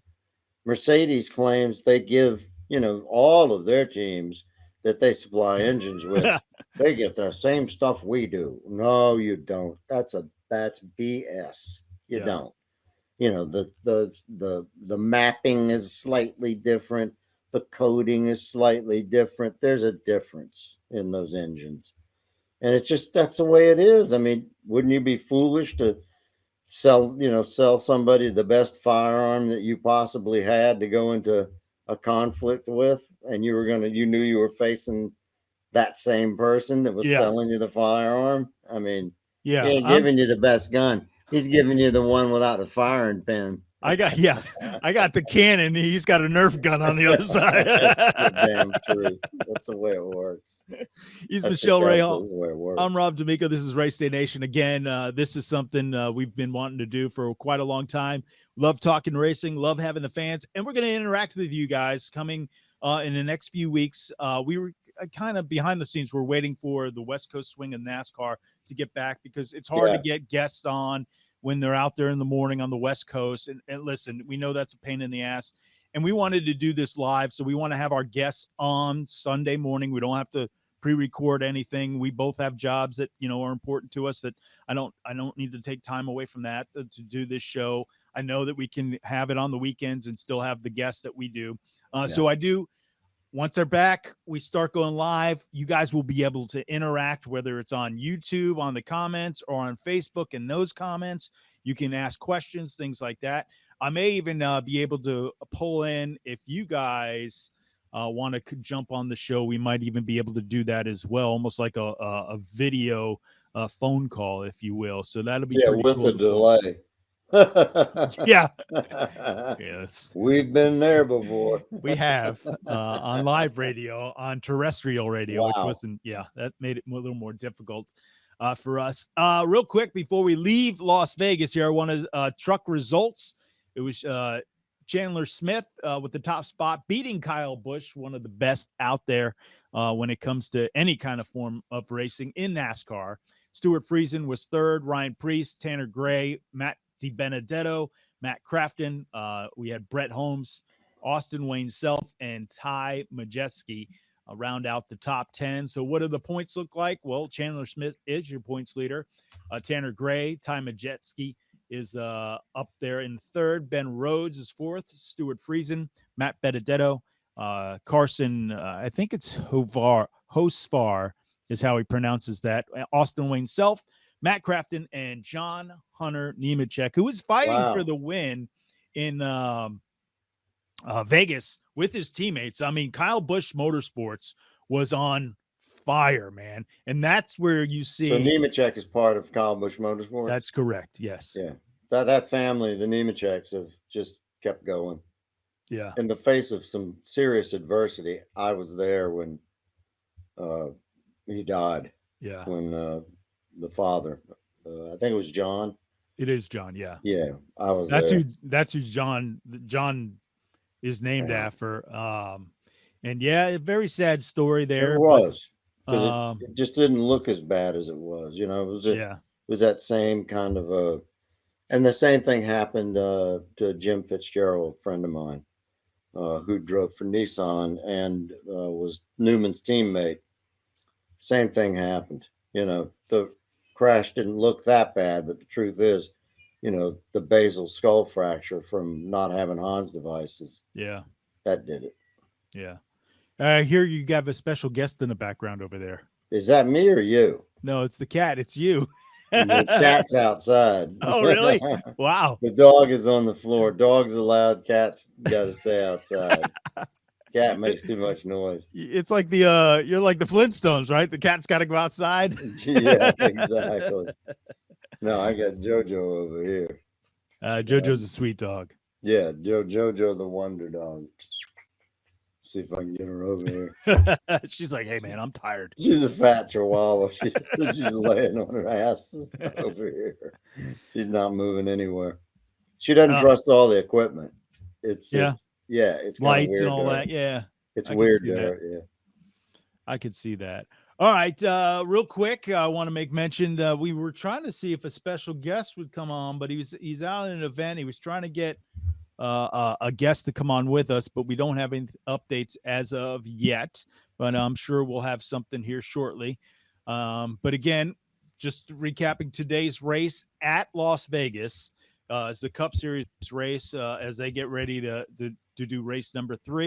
Mercedes claims they give all of their teams that they supply engines with, they get the same stuff we do. No, you don't. That's BS. You don't. The mapping is slightly different. The coding is slightly different. There's a difference in those engines, and it's just that's the way it is. I mean, wouldn't you be foolish to sell somebody the best firearm that you possibly had to go into a conflict with, and you knew you were facing that same person that was selling you the firearm? I mean, he ain't giving you the best gun. He's giving you the one without the firing pin. I got the cannon. He's got a Nerf gun on the other side. That's the damn truth. That's the way it works. He's Michele Rahal. I'm Rob D'Amico. This is RaceDay Nation. Again, this is something we've been wanting to do for quite a long time. Love talking racing. Love having the fans. And we're going to interact with you guys coming in the next few weeks. We were kind of behind the scenes. We're waiting for the West Coast swing of NASCAR to get back because it's hard to get guests on when they're out there in the morning on the West Coast. And listen, we know that's a pain in the ass. And we wanted to do this live, so we want to have our guests on Sunday morning. We don't have to pre-record anything. We both have jobs that, are important to us that I don't need to take time away from that to do this show. I know that we can have it on the weekends and still have the guests that we do. So I do. Once they're back, we start going live. You guys will be able to interact, whether it's on YouTube, on the comments, or on Facebook in those comments. You can ask questions, things like that. I may even be able to pull in if you guys want to jump on the show. We might even be able to do that as well, almost like a video phone call, if you will. So that'll be with cool. A delay. We've been there before. We have on live radio, on terrestrial radio, which wasn't that made it a little more difficult for us. Real quick before we leave Las Vegas here, I wanted truck results. It was Chandler Smith with the top spot, beating Kyle Busch, one of the best out there when it comes to any kind of form of racing in NASCAR. Stuart Friesen was third, Ryan Preece, Tanner Gray, Matt DiBenedetto, Matt Crafton. We had Brett Holmes, Austin Wayne Self, and Ty Majeski round out the top 10. So what do the points look like? Well, Chandler Smith is your points leader. Tanner Gray, Ty Majeski is up there in third. Ben Rhodes is fourth. Stuart Friesen, Matt Benedetto, Carson, I think it's Hosfar is how he pronounces that. Austin Wayne Self, Matt Crafton, and John Hunter Nemechek, who was fighting for the win in Vegas with his teammates. I mean, Kyle Busch Motorsports was on fire, man. And that's where you see. So Nemechek is part of Kyle Busch Motorsports? That's correct, yes. Yeah. That family, the Nemecheks, have just kept going. Yeah. In the face of some serious adversity, I was there when he died. Yeah. When the father, I think it was John. It is John, yeah. Yeah, I was that's there. That's who John is named after. And yeah, a very sad story there. It was. because it just didn't look as bad as it was. You know, it was that same kind of and the same thing happened to Jim Fitzgerald, a friend of mine, who drove for Nissan and was Newman's teammate. Same thing happened. You know, the crash didn't look that bad, but the truth is, you know, the basal skull fracture from not having Hans devices. Yeah. That did it. Yeah. I hear you have a special guest in the background over there. Is that me or you? No, it's the cat. It's you. The cat's outside. Oh, really? Wow. The dog is on the floor. Dogs allowed. Cats got to stay outside. Cat makes too much noise. It's like the you're like the Flintstones, right? The cat's got to go outside. Yeah, exactly. No, I got Jojo over here. Jojo's a sweet dog. Yeah, Jojo the wonder dog. See if I can get her over here. She's like, hey man, I'm tired. She's a fat chihuahua. She's laying on her ass over here. She's not moving anywhere. She doesn't trust all the equipment. It's lights and all that. Yeah, it's weird to her. Yeah, I could see that. All right, real quick, I want to make mention that we were trying to see if a special guest would come on, but he's out at an event. He was trying to get a guest to come on with us, but we don't have any updates as of yet. But I'm sure we'll have something here shortly. But again, just recapping today's race at Las Vegas. It's the Cup Series race as they get ready to do race number 3.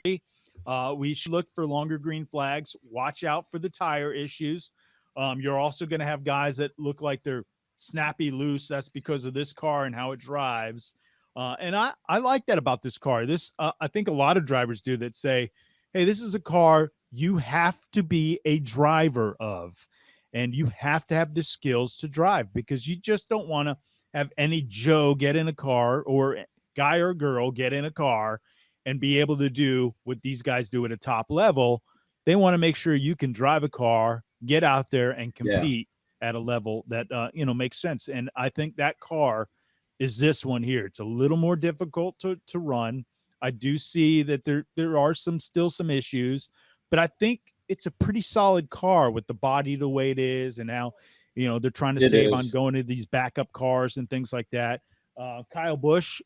We should look for longer green flags. Watch out for the tire issues. You're also going to have guys that look like they're snappy loose. That's because of this car and how it drives. And I like that about this car. This I think a lot of drivers do that say, hey, this is a car you have to be a driver of, and you have to have the skills to drive, because you just don't want to have any Joe get in a car, or guy or girl get in a car and be able to do what these guys do at a top level. They want to make sure you can drive a car, get out there and compete at a level that, makes sense. And I think that car is this one here. It's a little more difficult to run. I do see that there are still some issues, but I think it's a pretty solid car with the body the way it is, and how, they're trying to save on going to these backup cars and things like that. Kyle Busch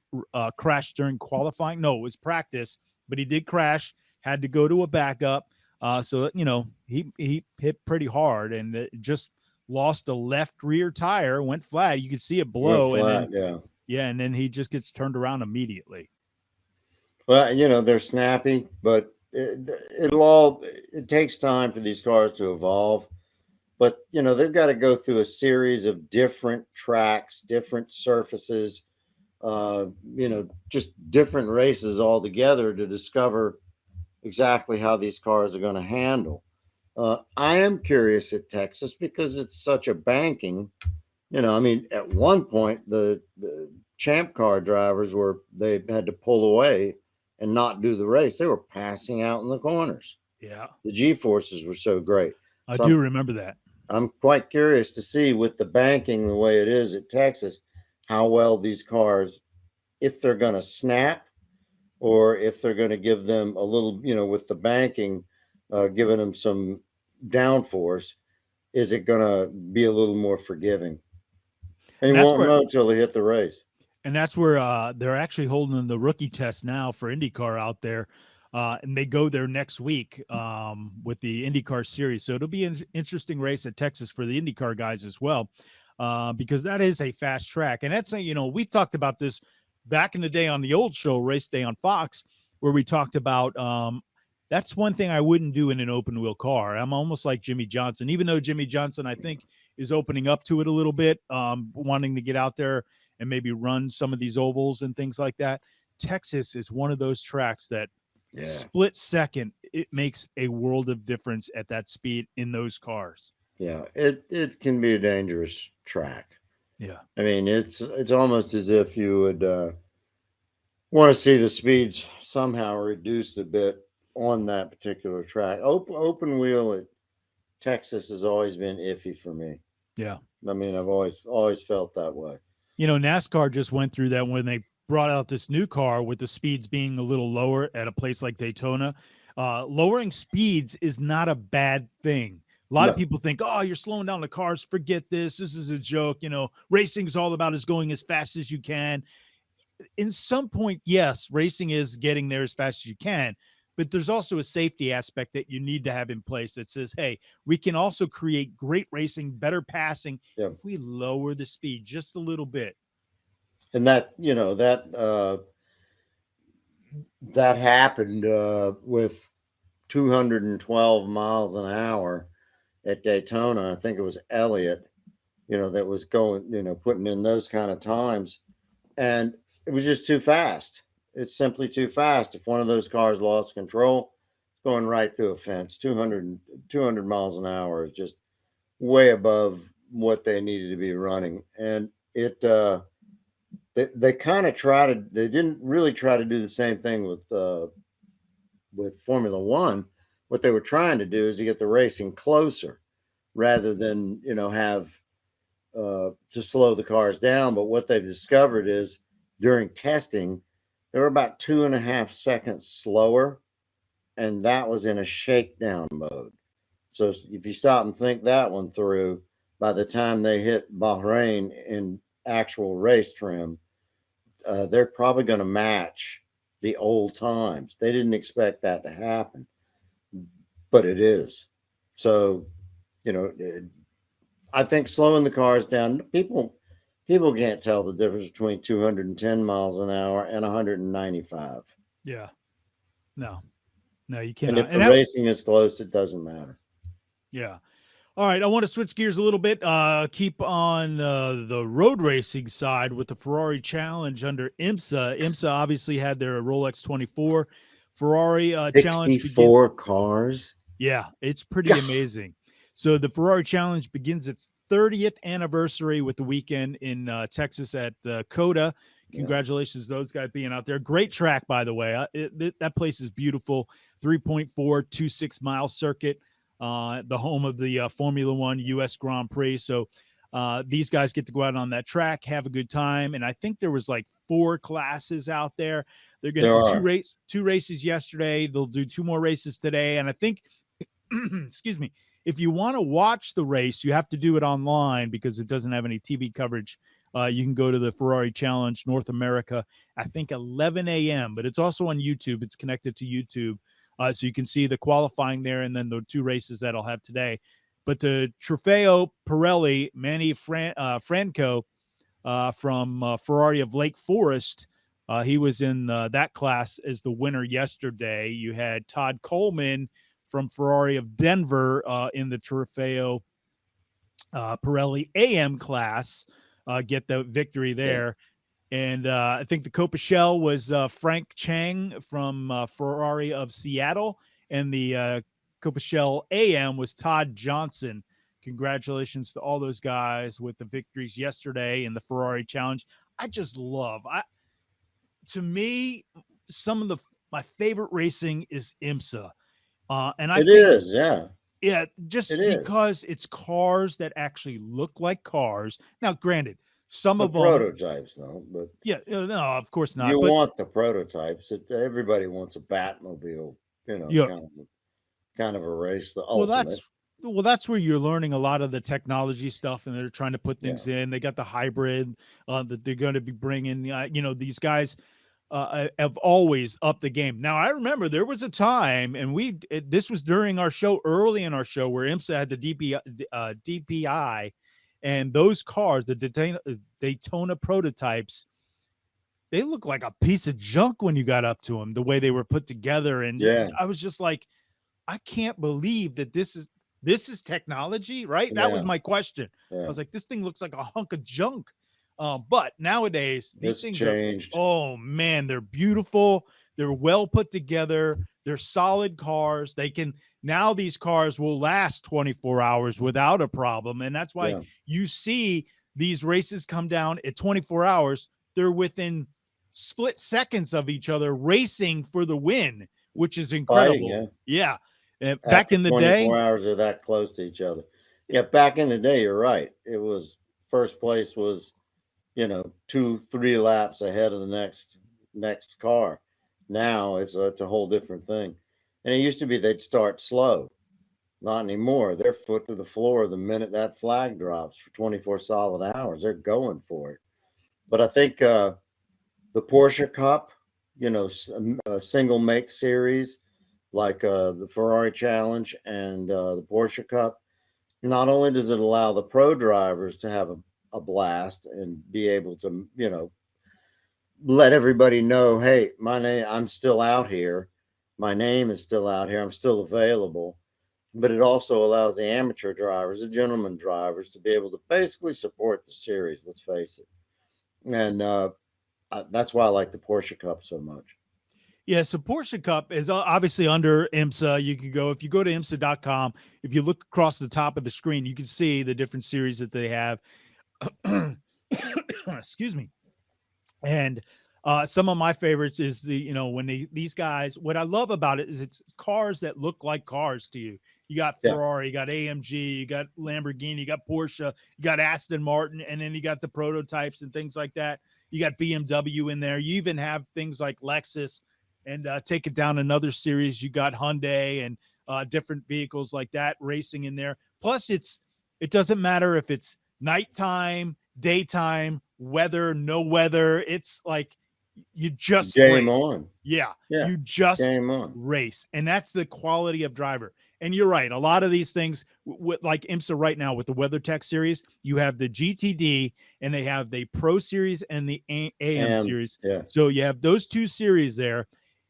crashed during qualifying. No, it was practice, but he did crash, had to go to a backup. So, he hit pretty hard and just lost a left rear tire, went flat. You could see it blow. And then he just gets turned around immediately. Well, they're snappy, but it takes time for these cars to evolve. But, they've got to go through a series of different tracks, different surfaces, just different races altogether to discover exactly how these cars are going to handle. I am curious at Texas because it's such a banking. At one point, the champ car drivers they had to pull away and not do the race. They were passing out in the corners. Yeah. The G-forces were so great. I do remember that. I'm quite curious to see, with the banking the way it is at Texas, how well these cars, if they're going to snap or if they're going to give them a little, with the banking, giving them some downforce, is it going to be a little more forgiving? And you won't know until they hit the race. And that's where they're actually holding the rookie test now for INDYCAR out there. And they go there next week with the INDYCAR series. So it'll be an interesting race at Texas for the INDYCAR guys as well, because that is a fast track. And that's, we've talked about this back in the day on the old show, RaceDay on Fox, where we talked about that's one thing I wouldn't do in an open wheel car. I'm almost like Jimmy Johnson, even though Jimmy Johnson, I think, is opening up to it a little bit, wanting to get out there and maybe run some of these ovals and things like that. Texas is one of those tracks that split second, it makes a world of difference at that speed in those cars. Yeah, it can be a dangerous track. Yeah. It's almost as if you would want to see the speeds somehow reduced a bit on that particular track. Open wheel at Texas has always been iffy for me. Yeah. I've always felt that way. NASCAR just went through that when they brought out this new car with the speeds being a little lower at a place like Daytona. Lowering speeds is not a bad thing, A lot of No. people think, oh, you're slowing down the cars. Forget this. This is a joke. You know, racing is all about is going as fast as you can. In some point, yes, racing is getting there as fast as you can, but there's also a safety aspect that you need to have in place that says, hey, we can also create great racing, better passing Yeah. if we lower the speed just a little bit. And that, that happened with 212 miles an hour at Daytona. I think it was Elliott, that was going, putting in those kind of times. And it was just too fast. It's simply too fast. If one of those cars lost control, it's going right through a fence. 200 miles an hour is just way above what they needed to be running. And they kind of they didn't really try to do the same thing with Formula One. What they were trying to do is to get the racing closer rather than, have to slow the cars down. But what they've discovered is during testing, they were about 2.5 seconds slower, and that was in a shakedown mode. So if you stop and think that one through, by the time they hit Bahrain in actual race trim, they're probably going to match the old times. They didn't expect that to happen, but it is. So, I think slowing the cars down, people can't tell the difference between 210 miles an hour and 195. Yeah. No, you And cannot. if the racing is close, it doesn't matter. Yeah. All right, I want to switch gears a little bit. Keep on the road racing side with the Ferrari Challenge under IMSA. IMSA obviously had their Rolex 24. Ferrari Challenge 64 cars. Yeah, it's pretty amazing. So the Ferrari Challenge begins its 30th anniversary with the weekend in Texas at COTA. Congratulations to those guys being out there. Great track, by the way. That place is beautiful. 3.426 mile circuit. The home of the Formula One U.S. Grand Prix. So these guys get to go out on that track, have a good time. And I think there was like 4 classes out there. They're going to do two races yesterday. They'll do 2 more races today. And I think, excuse me, if you want to watch the race, you have to do it online because it doesn't have any TV coverage. You can go to the Ferrari Challenge North America, I think 11 a.m., but it's also on YouTube. It's connected to YouTube. So you can see the qualifying there and then the 2 races that I'll have today. But the Trofeo Pirelli, Manny Franco from Ferrari of Lake Forest, he was in that class as the winner yesterday. You had Todd Coleman from Ferrari of Denver in the Trofeo Pirelli AM class get the victory there. And I think the Copa Shell was Frank Chang from Ferrari of Seattle. And the Copa Shell AM was Todd Johnson. Congratulations to all those guys with the victories yesterday in the Ferrari Challenge. I just love, to me, some of my favorite racing is IMSA. And I think yeah, just because it's cars that actually look like cars. Now, granted, some of them prototypes, though. But no, of course not. You want the prototypes. Everybody wants a Batmobile, kind of a race. The ultimate. Well, that's where you're learning a lot of the technology stuff, and they're trying to put things in. They got the hybrid that they're going to be bringing. These guys have always upped the game. Now, I remember there was a time, and this was during our show, early in our show, where IMSA had the DPI, and those cars, the Daytona prototypes, they look like a piece of junk when you got up to them, the way they were put together. And I was just like, I can't believe that this is technology, right? That was my question. I was like, this thing looks like a hunk of junk. But nowadays, these things changed. Oh man, they're beautiful. They're well put together. They're solid cars. Now these cars will last 24 hours without a problem. And that's why you see these races come down at 24 hours. They're within split seconds of each other racing for the win, which is incredible. Back in the day, 24 hours are that close to each other. Yeah, back in the day, you're right. It was first place was, 2-3 laps ahead of the next car. Now it's a whole different thing. And it used to be they'd start slow. Not anymore. They're foot to the floor the minute that flag drops for 24 solid hours. They're going for it. But I think the Porsche Cup, a single make series like the Ferrari Challenge and the Porsche Cup, not only does it allow the pro drivers to have a blast and be able to, let everybody know, hey, I'm still out here. My name is still out here. I'm still available. But it also allows the amateur drivers, the gentleman drivers, to be able to basically support the series. Let's face it. And that's why I like the Porsche Cup so much. Yeah, so Porsche Cup is obviously under IMSA. You can go, if you go to IMSA.com, if you look across the top of the screen, you can see the different series that they have. Excuse me. And some of my favorites is when these guys, what I love about it is it's cars that look like cars to you. You got Ferrari, you got AMG, you got Lamborghini, you got Porsche, you got Aston Martin, and then you got the prototypes and things like that. You got BMW in there. You even have things like Lexus, and take it down another series. You got Hyundai and different vehicles like that racing in there. Plus, it doesn't matter if it's nighttime, daytime, weather, no weather. It's like you just game race. on. Yeah, you just game on. race, and that's the quality of driver. And you're right. A lot of these things, like IMSA right now with the WeatherTech series, you have the GTD and they have the Pro Series and the AM series. Yeah. So you have those two series there.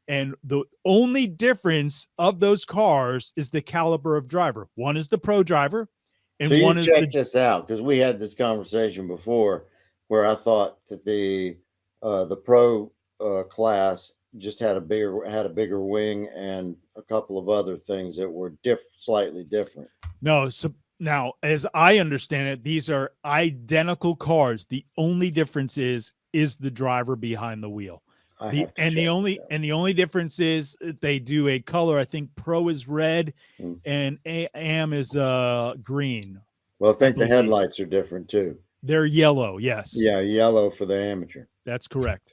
And the only difference of those cars is the caliber of driver. One is the pro driver, and so one is check this out, because we had this conversation before where I thought that the pro class just had a bigger wing and a couple of other things that were slightly different. No, so now as I understand it, these are identical cars. The only difference is the driver behind the wheel. The only difference is they do a color. I think Pro is red and AM is green. Well, I think the headlights are different too. They're yellow. Yes. Yeah, yellow for the amateur. That's correct.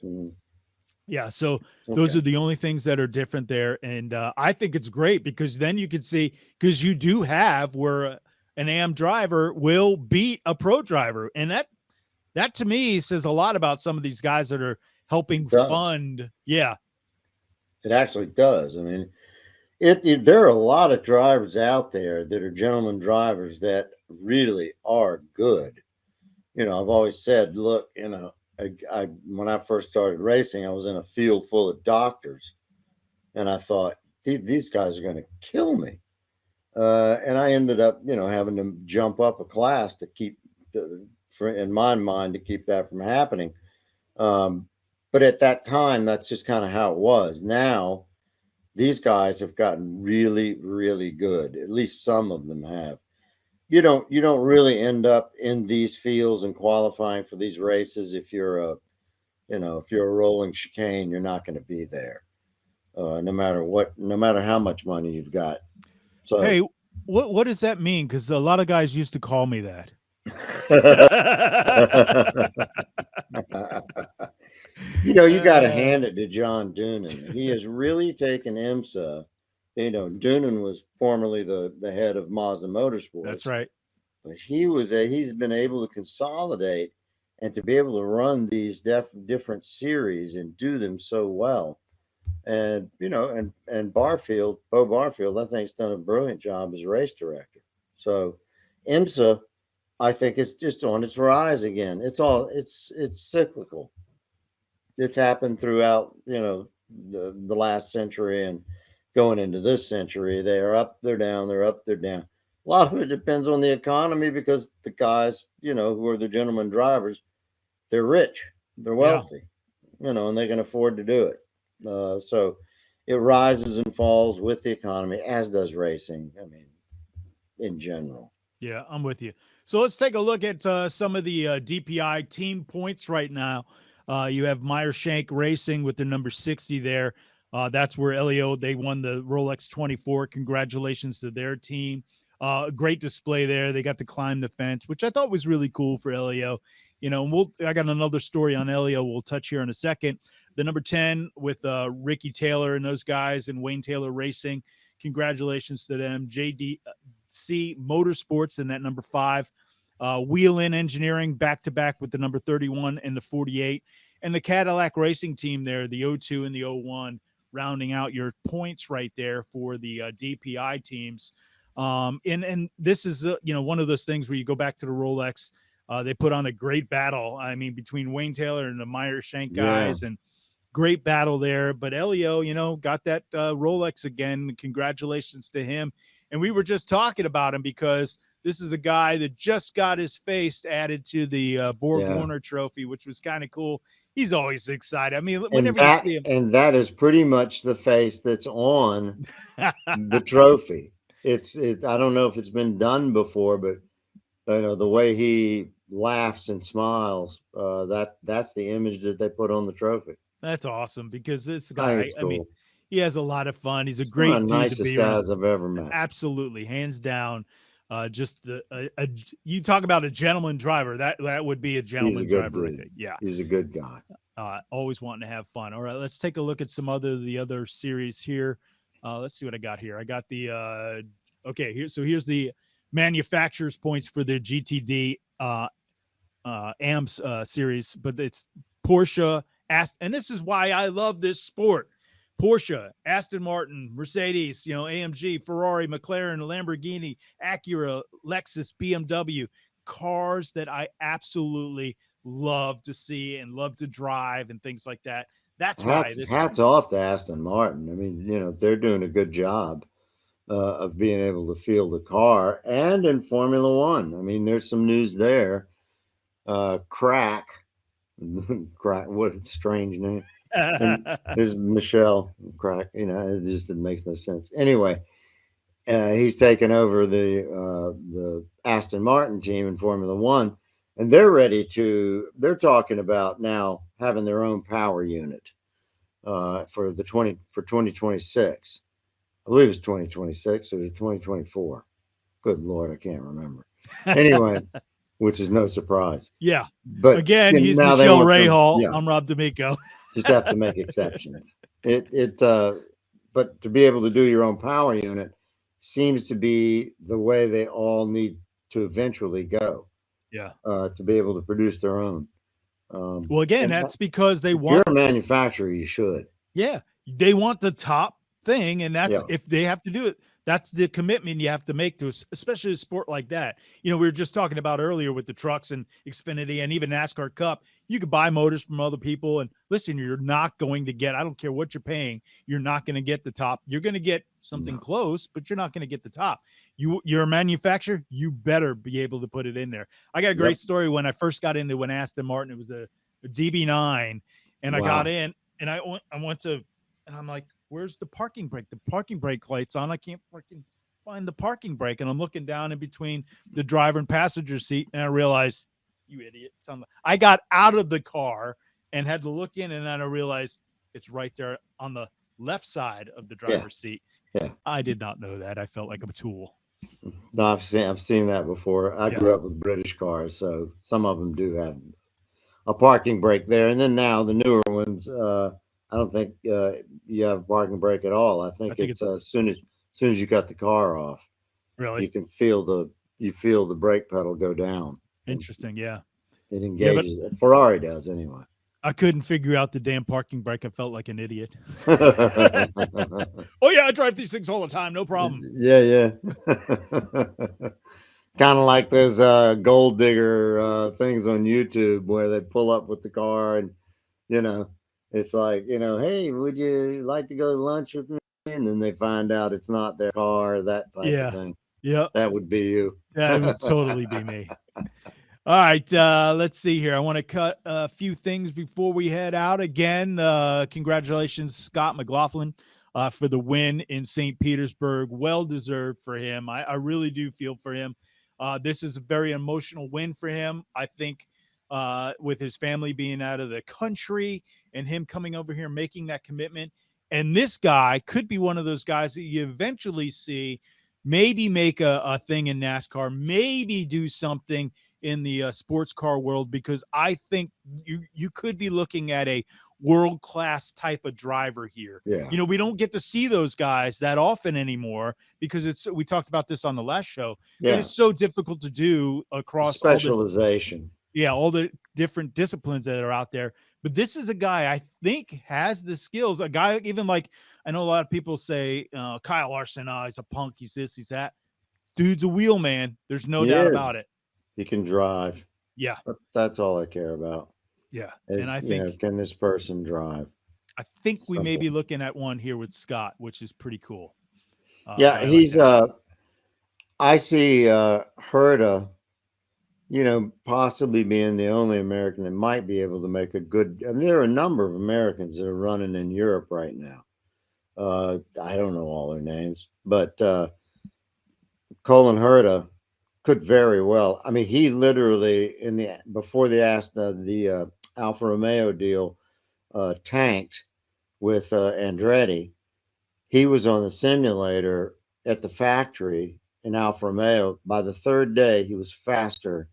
Yeah. So those are the only things that are different there. And I think it's great because then you can see, because you do have where an AM driver will beat a pro driver. And that to me says a lot about some of these guys that are helping fund. Yeah. It actually does. I mean, there are a lot of drivers out there that are gentleman drivers that really are good. I've always said, look, when I first started racing, I was in a field full of doctors, and I thought these guys are going to kill me. And I ended up, having to jump up a class to keep, in my mind, to keep that from happening. But at that time, that's just kind of how it was. Now, these guys have gotten really, really good. At least some of them have. You don't really end up in these fields and qualifying for these races if you're a rolling chicane. You're not going to be there, no matter how much money you've got. So hey, what does that mean? Because a lot of guys used to call me that. You got to hand it to John Doonan. He has really taken IMSA. Doonan was formerly the head of Mazda Motorsports. That's right. But he's been able to consolidate and to be able to run these different series and do them so well. And, and Bo Barfield, I think, has done a brilliant job as a race director. So IMSA, I think, is just on its rise again. It's cyclical. It's happened throughout, the last century and going into this century. They are up, they're down, they're up, they're down. A lot of it depends on the economy because the guys, who are the gentleman drivers, they're rich, they're wealthy, and they can afford to do it. So it rises and falls with the economy, as does racing. I mean, in general. Yeah, I'm with you. So let's take a look at some of the DPI team points right now. You have Meyer Shank Racing with the number 60 there. That's where Elio, they won the Rolex 24. Congratulations to their team. Great display there. They got to climb the fence, which I thought was really cool for Elio. I got another story on Elio we'll touch here in a second. The number 10 with Ricky Taylor and those guys and Wayne Taylor Racing. congratulations to them. JDC Motorsports in that number 5. Wheel In Engineering back-to-back with the number 31 and the 48. And the Cadillac Racing Team there, the 02 and the 01, rounding out your points right there for the DPI teams. And this is, one of those things where you go back to the Rolex. They put on a great battle. I mean, between Wayne Taylor and the Meyer Shank guys, and great battle there. But Elio, got that Rolex again. Congratulations to him. And we were just talking about him because this is a guy that just got his face added to the Borg Warner Trophy, which was kind of cool. He's always excited. I mean, whenever you see him. And that is pretty much the face that's on the trophy. I don't know if it's been done before, but the way he laughs and smiles, that's the image that they put on the trophy. That's awesome because this guy, I mean, he has a lot of fun. He's a great one of the dude nicest to be guys around. I've ever met. Absolutely, hands down. You talk about a gentleman driver. That would be a gentleman driver. Right there. Yeah, he's a good guy. Always wanting to have fun. All right, let's take a look at the other series here. Let's see what I got here. I got the here's the manufacturer's points for the GTD AMS series, but it's Porsche, and this is why I love this sport. Porsche, Aston Martin, Mercedes, AMG, Ferrari, McLaren, Lamborghini, Acura, Lexus, BMW, cars that I absolutely love to see and love to drive and things like that. That's why hats off to Aston Martin. I mean, they're doing a good job of being able to field a car, and in Formula One. I mean, there's some news there. Crack, what a strange name. And there's Michele Crack. It makes no sense. Anyway, he's taken over the Aston Martin team in Formula One, and they're talking about now having their own power unit for 2026. I believe it's 2026 or 2024. Good Lord, I can't remember. Anyway, which is no surprise. Yeah. But again, he's Michele Rahal. I'm Rob D'Amico. Just have to make exceptions. But to be able to do your own power unit seems to be the way they all need to eventually go. Yeah. To be able to produce their own. Well, again, that's because they want. If you're a manufacturer, you should. Yeah, they want the top thing, and that's if they have to do it. That's the commitment you have to make to, especially a sport like that. We were just talking about earlier with the trucks and Xfinity and even NASCAR Cup. You could buy motors from other people, and listen, you're not going to get. I don't care what you're paying. You're not going to get the top. You're going to get something close, but you're not going to get the top. You're a manufacturer. You better be able to put it in there. I got a great story when I first got into Aston Martin. It was a DB9, and I got in, and I went to, and I'm like, where's the parking brake? The parking brake light's on. I can't freaking find the parking brake. And I'm looking down in between the driver and passenger seat, and I realized, you idiot. I got out of the car and had to look in, and then I realized it's right there on the left side of the driver's seat. Yeah. I did not know that. I felt like a tool. No, I've seen that before. I grew up with British cars, so some of them do have a parking brake there. And then now the newer ones, I don't think you have a parking brake at all. I think it's as soon as you cut the car off, really, you can feel the brake pedal go down. Interesting, yeah. It engages. Ferrari does anyway. I couldn't figure out the damn parking brake. I felt like an idiot. Oh yeah, I drive these things all the time, no problem. Yeah. Kind of like those gold digger things on YouTube where they pull up with the car and it's like, hey, would you like to go to lunch with me? And then they find out it's not their car, that type of thing. Yeah. That would be you. That would totally be me. All right. Let's see here. I want to cut a few things before we head out. Again, congratulations, Scott McLaughlin, for the win in St. Petersburg. Well-deserved for him. I really do feel for him. This is a very emotional win for him. I think with his family being out of the country and him coming over here making that commitment. And this guy could be one of those guys that you eventually see maybe make a thing in NASCAR, maybe do something in the sports car world, because I think you could be looking at a world-class type of driver here. Yeah. You know, we don't get to see those guys that often anymore because we talked about this on the last show. Yeah. It is so difficult to do across specialization. all the different disciplines that are out there. But this is a guy I think has the skills. A guy, even like, I know a lot of people say Kyle Larson, he's a punk, he's this, he's that. Dude's a wheel man. There's no doubt about it. He can drive. Yeah. That's all I care about. Yeah. Is, and I think, can this person drive? I think we may be looking at one here with Scott, which is pretty cool. Yeah, he's I see Herta, possibly being the only American that might be able to make a good. I mean, there are a number of Americans that are running in Europe right now. I don't know all their names, but Colin Herta could very well. I mean, he literally before the Alfa Romeo deal tanked with Andretti. He was on the simulator at the factory in Alfa Romeo. By the third day, he was faster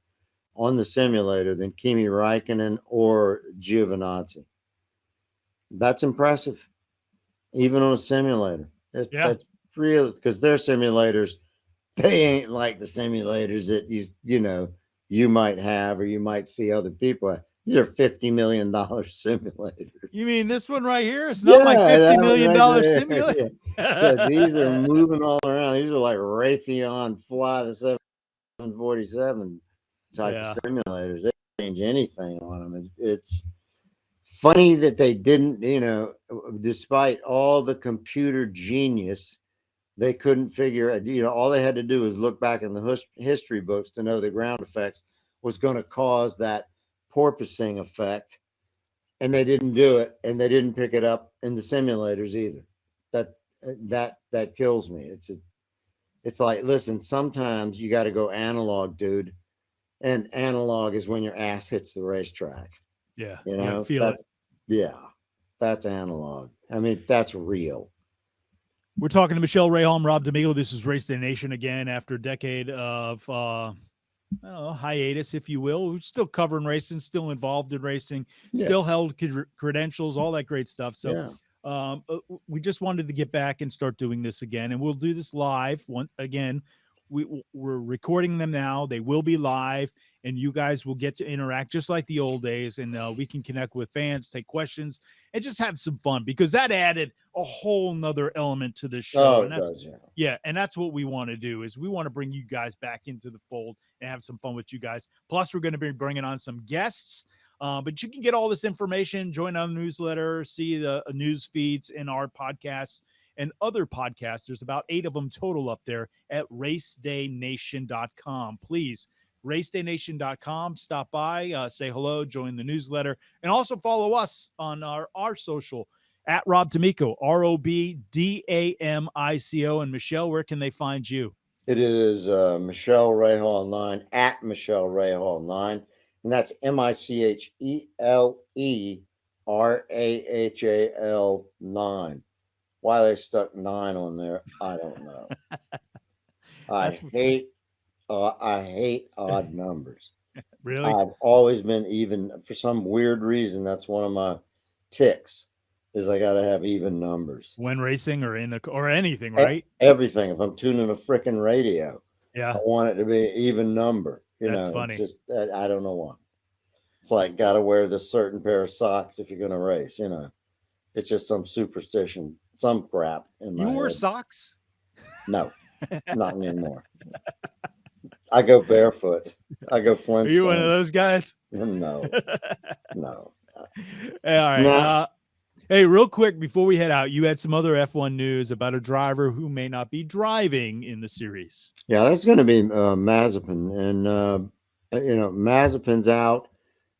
on the simulator than Kimi Räikkönen or Giovinazzi. That's impressive, even on a simulator. That's real, because their simulators, they ain't like the simulators that you might have or you might see other people have. These are $50 million simulators. You mean this one right here? It's not my $50 million simulator. Yeah, these are moving all around. These are like Raytheon Fly the 747 type of simulators. They don't change anything on them. It's funny that they didn't, despite all the computer genius, they couldn't figure out, all they had to do was look back in the history books to know the ground effects was going to cause that porpoising effect, and they didn't do it, and they didn't pick it up in the simulators either. That kills me. It's like, listen, sometimes you got to go analog, dude, and analog is when your ass hits the racetrack. Yeah, feel it. Yeah, that's analog. I mean, that's real. We're talking to Michele, Rahal, and Rob D'Amico. This is Race Day Nation again after a decade of hiatus, if you will. We're still covering racing, still involved in racing, still held credentials, all that great stuff. So we just wanted to get back and start doing this again, and we'll do this live again. We're recording them now. They will be live, and you guys will get to interact just like the old days, and we can connect with fans, take questions, and just have some fun, because that added a whole nother element to this show. And that's, and that's what we want to do, is we want to bring you guys back into the fold and have some fun with you guys. Plus, we're going to be bringing on some guests. But you can get all this information, join our newsletter, see the news feeds in our podcasts and other podcasts. There's about 8 of them total up there at RaceDayNation.com. Please, RaceDayNation.com. Stop by, say hello, join the newsletter, and also follow us on our social at Rob D'Amico, ROBDAMICO. And Michele, where can they find you? It is Michele Rahal 9 at Michele Rahal 9. And that's MICHELERAHAL 9. Why they stuck 9 on there, I don't know. I hate odd numbers. Really? I've always been even. For some weird reason, that's one of my ticks, is I got to have even numbers. When racing or or anything, right? Everything. If I'm tuning a freaking radio, I want it to be an even number. That's funny. It's just, I don't know why. It's like, got to wear this certain pair of socks if you're going to race. It's just some superstition, some crap in my You wear head. socks? No, not anymore. I go barefoot. I go Flintstone. Are you one of those guys? No. All right. No. Hey, real quick before we head out, you had some other F1 news about a driver who may not be driving in the series. Yeah, that's going to be Mazepin, and Mazepin's out.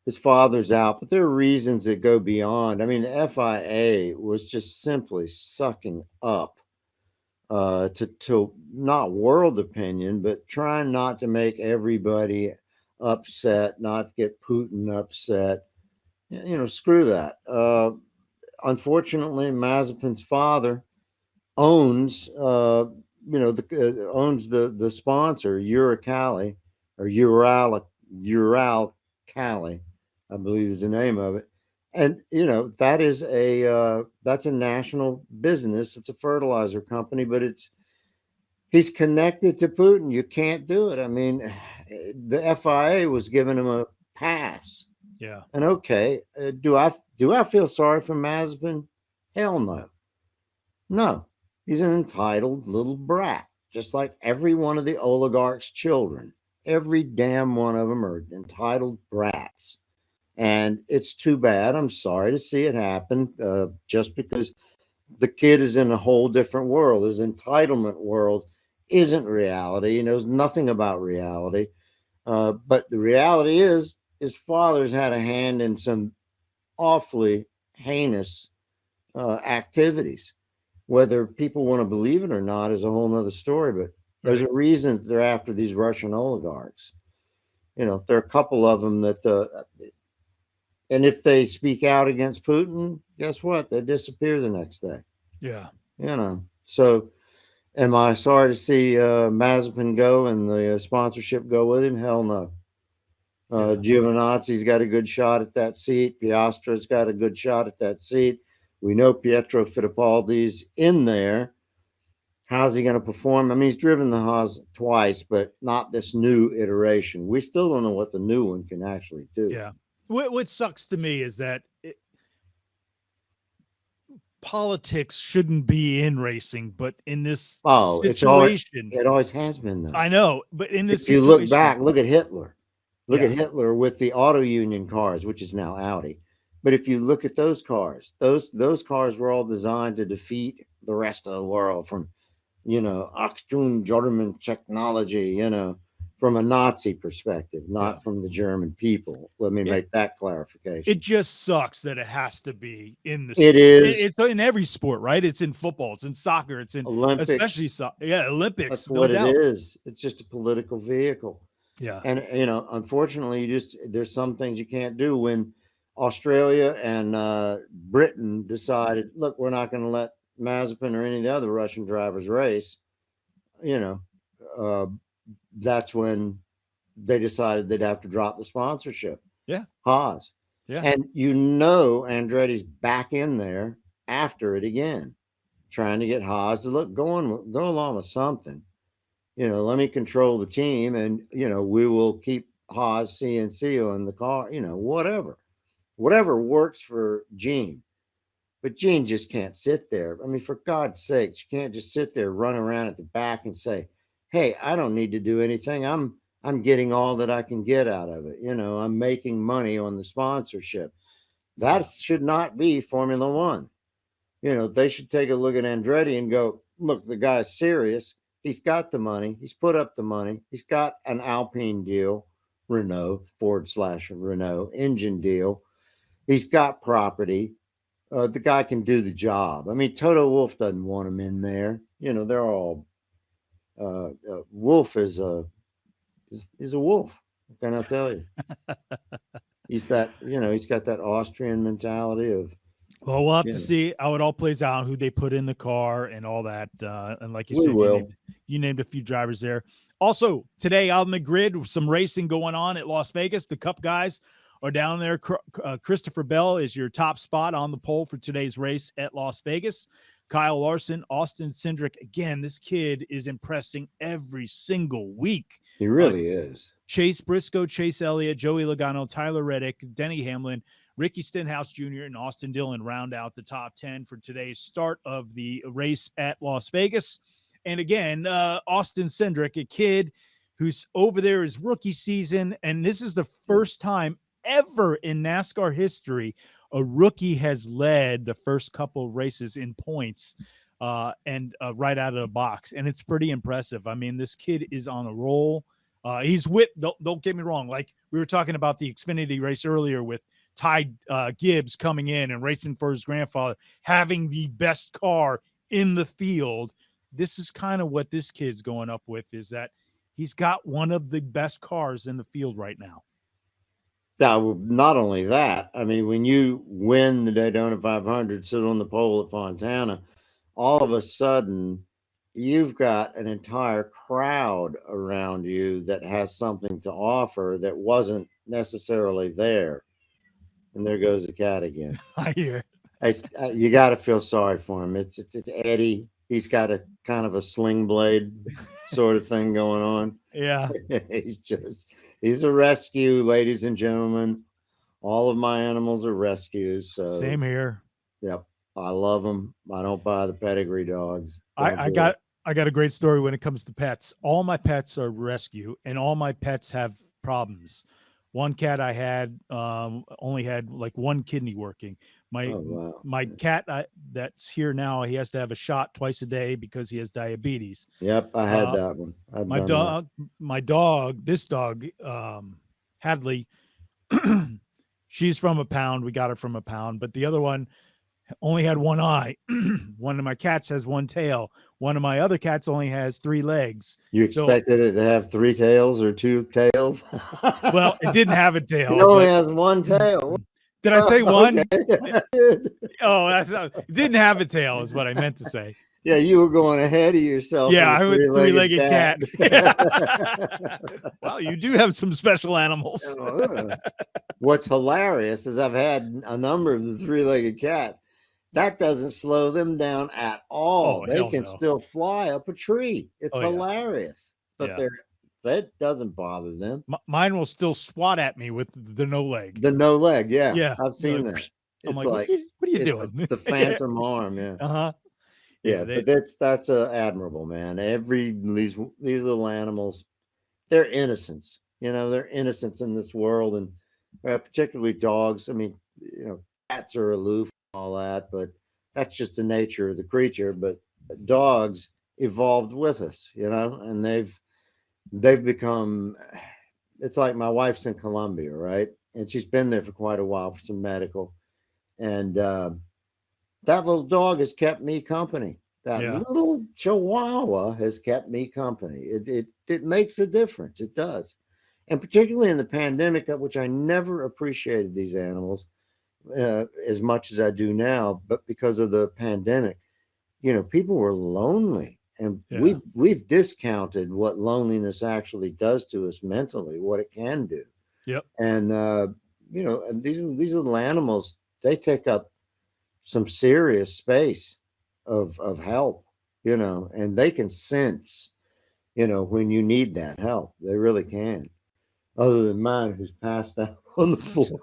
His father's out, but there are reasons that go beyond. I mean, the FIA was just simply sucking up to not world opinion, but trying not to make everybody upset, not get Putin upset. Screw that. Unfortunately, Mazepin's father owns, owns the sponsor, Uralcali, or Ural Cali, I believe is the name of it. And that is that's a national business. It's a fertilizer company, but he's connected to Putin. You can't do it. I mean, the FIA was giving him a pass. Yeah. And okay, do I feel sorry for Mazepin? Hell no. No. He's an entitled little brat, just like every one of the oligarchs' children. Every damn one of them are entitled brats. And it's too bad. I'm sorry to see it happen, just because the kid is in a whole different world. His entitlement world isn't reality. He knows nothing about reality. But the reality is his father's had a hand in some awfully heinous activities. Whether people want to believe it or not is a whole nother story. But there's a reason they're after these Russian oligarchs. There are a couple of them that and if they speak out against Putin, guess what? They disappear the next day. Yeah. So am I sorry to see Mazepin go and the sponsorship go with him? Hell no. Giovinazzi's got a good shot at that seat. Piastra's got a good shot at that seat. We know Pietro Fittipaldi's in there. How's he going to perform? I mean, he's driven the Haas twice, but not this new iteration. We still don't know what the new one can actually do. Yeah. What sucks to me is that politics shouldn't be in racing, but in this situation, it always has been though. I know, but in this if you situation, look back, look at Hitler. Look at Hitler with the auto union cars, which is now Audi. But if you look at those cars, those cars were all designed to defeat the rest of the world from, Achtung German technology, from a Nazi perspective, not from the German people. Let me make that clarification. It just sucks that it has to be in the It sport. is. It's in every sport, right? It's in football. It's in soccer. It's in Olympics. Especially Olympics. That's no what doubt. it is. It's just a political vehicle. Yeah. And, unfortunately, there's some things you can't do. When Australia and Britain decided, look, we're not going to let Mazepin or any of the other Russian drivers race, that's when they decided they'd have to drop the sponsorship. Yeah. Haas. Yeah. And Andretti's back in there after it again, trying to get Haas to go along with something. Let me control the team and, we will keep Haas CNC on the car, whatever works for Gene. But Gene just can't sit there. I mean, for God's sakes, you can't just sit there, run around at the back and say, hey, I don't need to do anything. I'm getting all that I can get out of it. I'm making money on the sponsorship. That should not be Formula One. They should take a look at Andretti and go, look, the guy's serious. He's got the money. He's put up the money. He's got an Alpine deal, Ford/Renault engine deal. He's got property. The guy can do the job. I mean, Toto Wolff doesn't want him in there. They're all. Wolff is a wolf. What can I tell you? He's got that Austrian mentality of. Well, we'll have to see how it all plays out, who they put in the car and all that. And like you said, you named a few drivers there. Also, today on the grid, some racing going on at Las Vegas. The Cup guys are down there. Christopher Bell is your top spot on the pole for today's race at Las Vegas. Kyle Larson, Austin Cindric. Again, this kid is impressing every single week. He really is. Chase Briscoe, Chase Elliott, Joey Logano, Tyler Reddick, Denny Hamlin, Ricky Stenhouse Jr., and Austin Dillon round out the top 10 for today's start of the race at Las Vegas. And again, Austin Cindric, a kid who's over there his rookie season, and this is the first time ever in NASCAR history a rookie has led the first couple of races in points and right out of the box. And it's pretty impressive. I mean, this kid is on a roll. He's whipped. Don't get me wrong. Like we were talking about the Xfinity race earlier with Ty Gibbs coming in and racing for his grandfather, having the best car in the field. This is kind of what this kid's going up with, is that he's got one of the best cars in the field right now. Now, not only that, I mean, when you win the Daytona 500, sit on the pole at Fontana, all of a sudden you've got an entire crowd around you that has something to offer that wasn't necessarily there And there goes the cat again. I hear. You got to feel sorry for him. It's Eddie. He's got a kind of a sling blade sort of thing going on. Yeah. He's a rescue, ladies and gentlemen. All of my animals are rescues. So Same here. Yep. I love them. I don't buy the pedigree dogs. I got a great story when it comes to pets. All my pets are rescue, and all my pets have problems. One cat I had only had like one kidney working. My cat that's here now, he has to have a shot twice a day because he has diabetes. Yep, I had that one. My dog, this dog, Hadley, she's from a pound. We got her from a pound, but the other one only had one eye. One of my cats has one tail. One of my other cats only has 3 legs. You expected it to have 3 tails or 2 tails? Well, it didn't have a tail. It only has 1 tail. Did I say one? Okay. It didn't have a tail is what I meant to say. Yeah, you were going ahead of yourself. Yeah, I was 3-legged cat. Well, you do have some special animals. What's hilarious is I've had a number of the 3-legged cats. That doesn't slow them down at all. They can still fly up a tree. It's hilarious. But that doesn't bother them. Mine will still swat at me with the no leg. The no leg, yeah. Yeah. I've seen that. I'm It's like, what are you doing? The phantom arm, yeah. Uh-huh. Yeah, but that's admirable, man. These little animals, they're innocents. You know, they're innocents in this world, and particularly dogs. I mean, you know, cats are aloof and all that, but that's just the nature of the creature. But dogs evolved with us, you know, and they've become. It's like my wife's in Colombia, right? And she's been there for quite a while for some medical, and that little dog has kept me company. That little Chihuahua has kept me company. It makes a difference. It does. And particularly in the pandemic, which I never appreciated these animals as much as I do now, but because of the pandemic, you know, people were lonely, and we've discounted what loneliness actually does to us mentally, what it can do. Yep. And you know, and these little animals, they take up some serious space of help, you know, and they can sense, you know, when you need that help. They really can. Other than mine, who's passed out on the floor.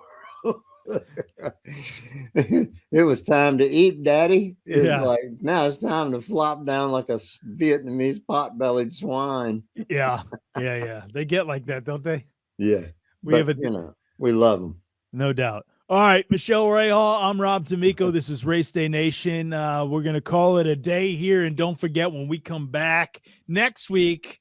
It was time to eat, Daddy. It's like, now it's time to flop down like a Vietnamese pot-bellied swine. Yeah. They get like that, don't they? Yeah. You know, we love them. No doubt. All right, Michele Rahal, I'm Rob D'Amico. This is RaceDay Nation. We're going to call it a day here, and don't forget, when we come back next week,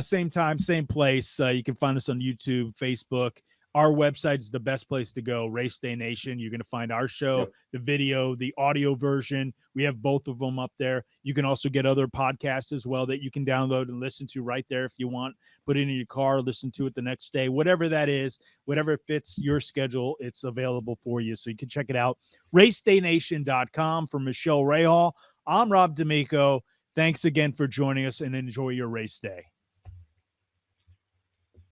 same time, same place, you can find us on YouTube, Facebook. Our website is the best place to go, RaceDay Nation. You're going to find our show, the video, the audio version. We have both of them up there. You can also get other podcasts as well that you can download and listen to right there if you want. Put it in your car, listen to it the next day, whatever that is, whatever fits your schedule, it's available for you. So you can check it out. RaceDayNation.com. For Michele Rahal, I'm Rob D'Amico. Thanks again for joining us, and enjoy your race day.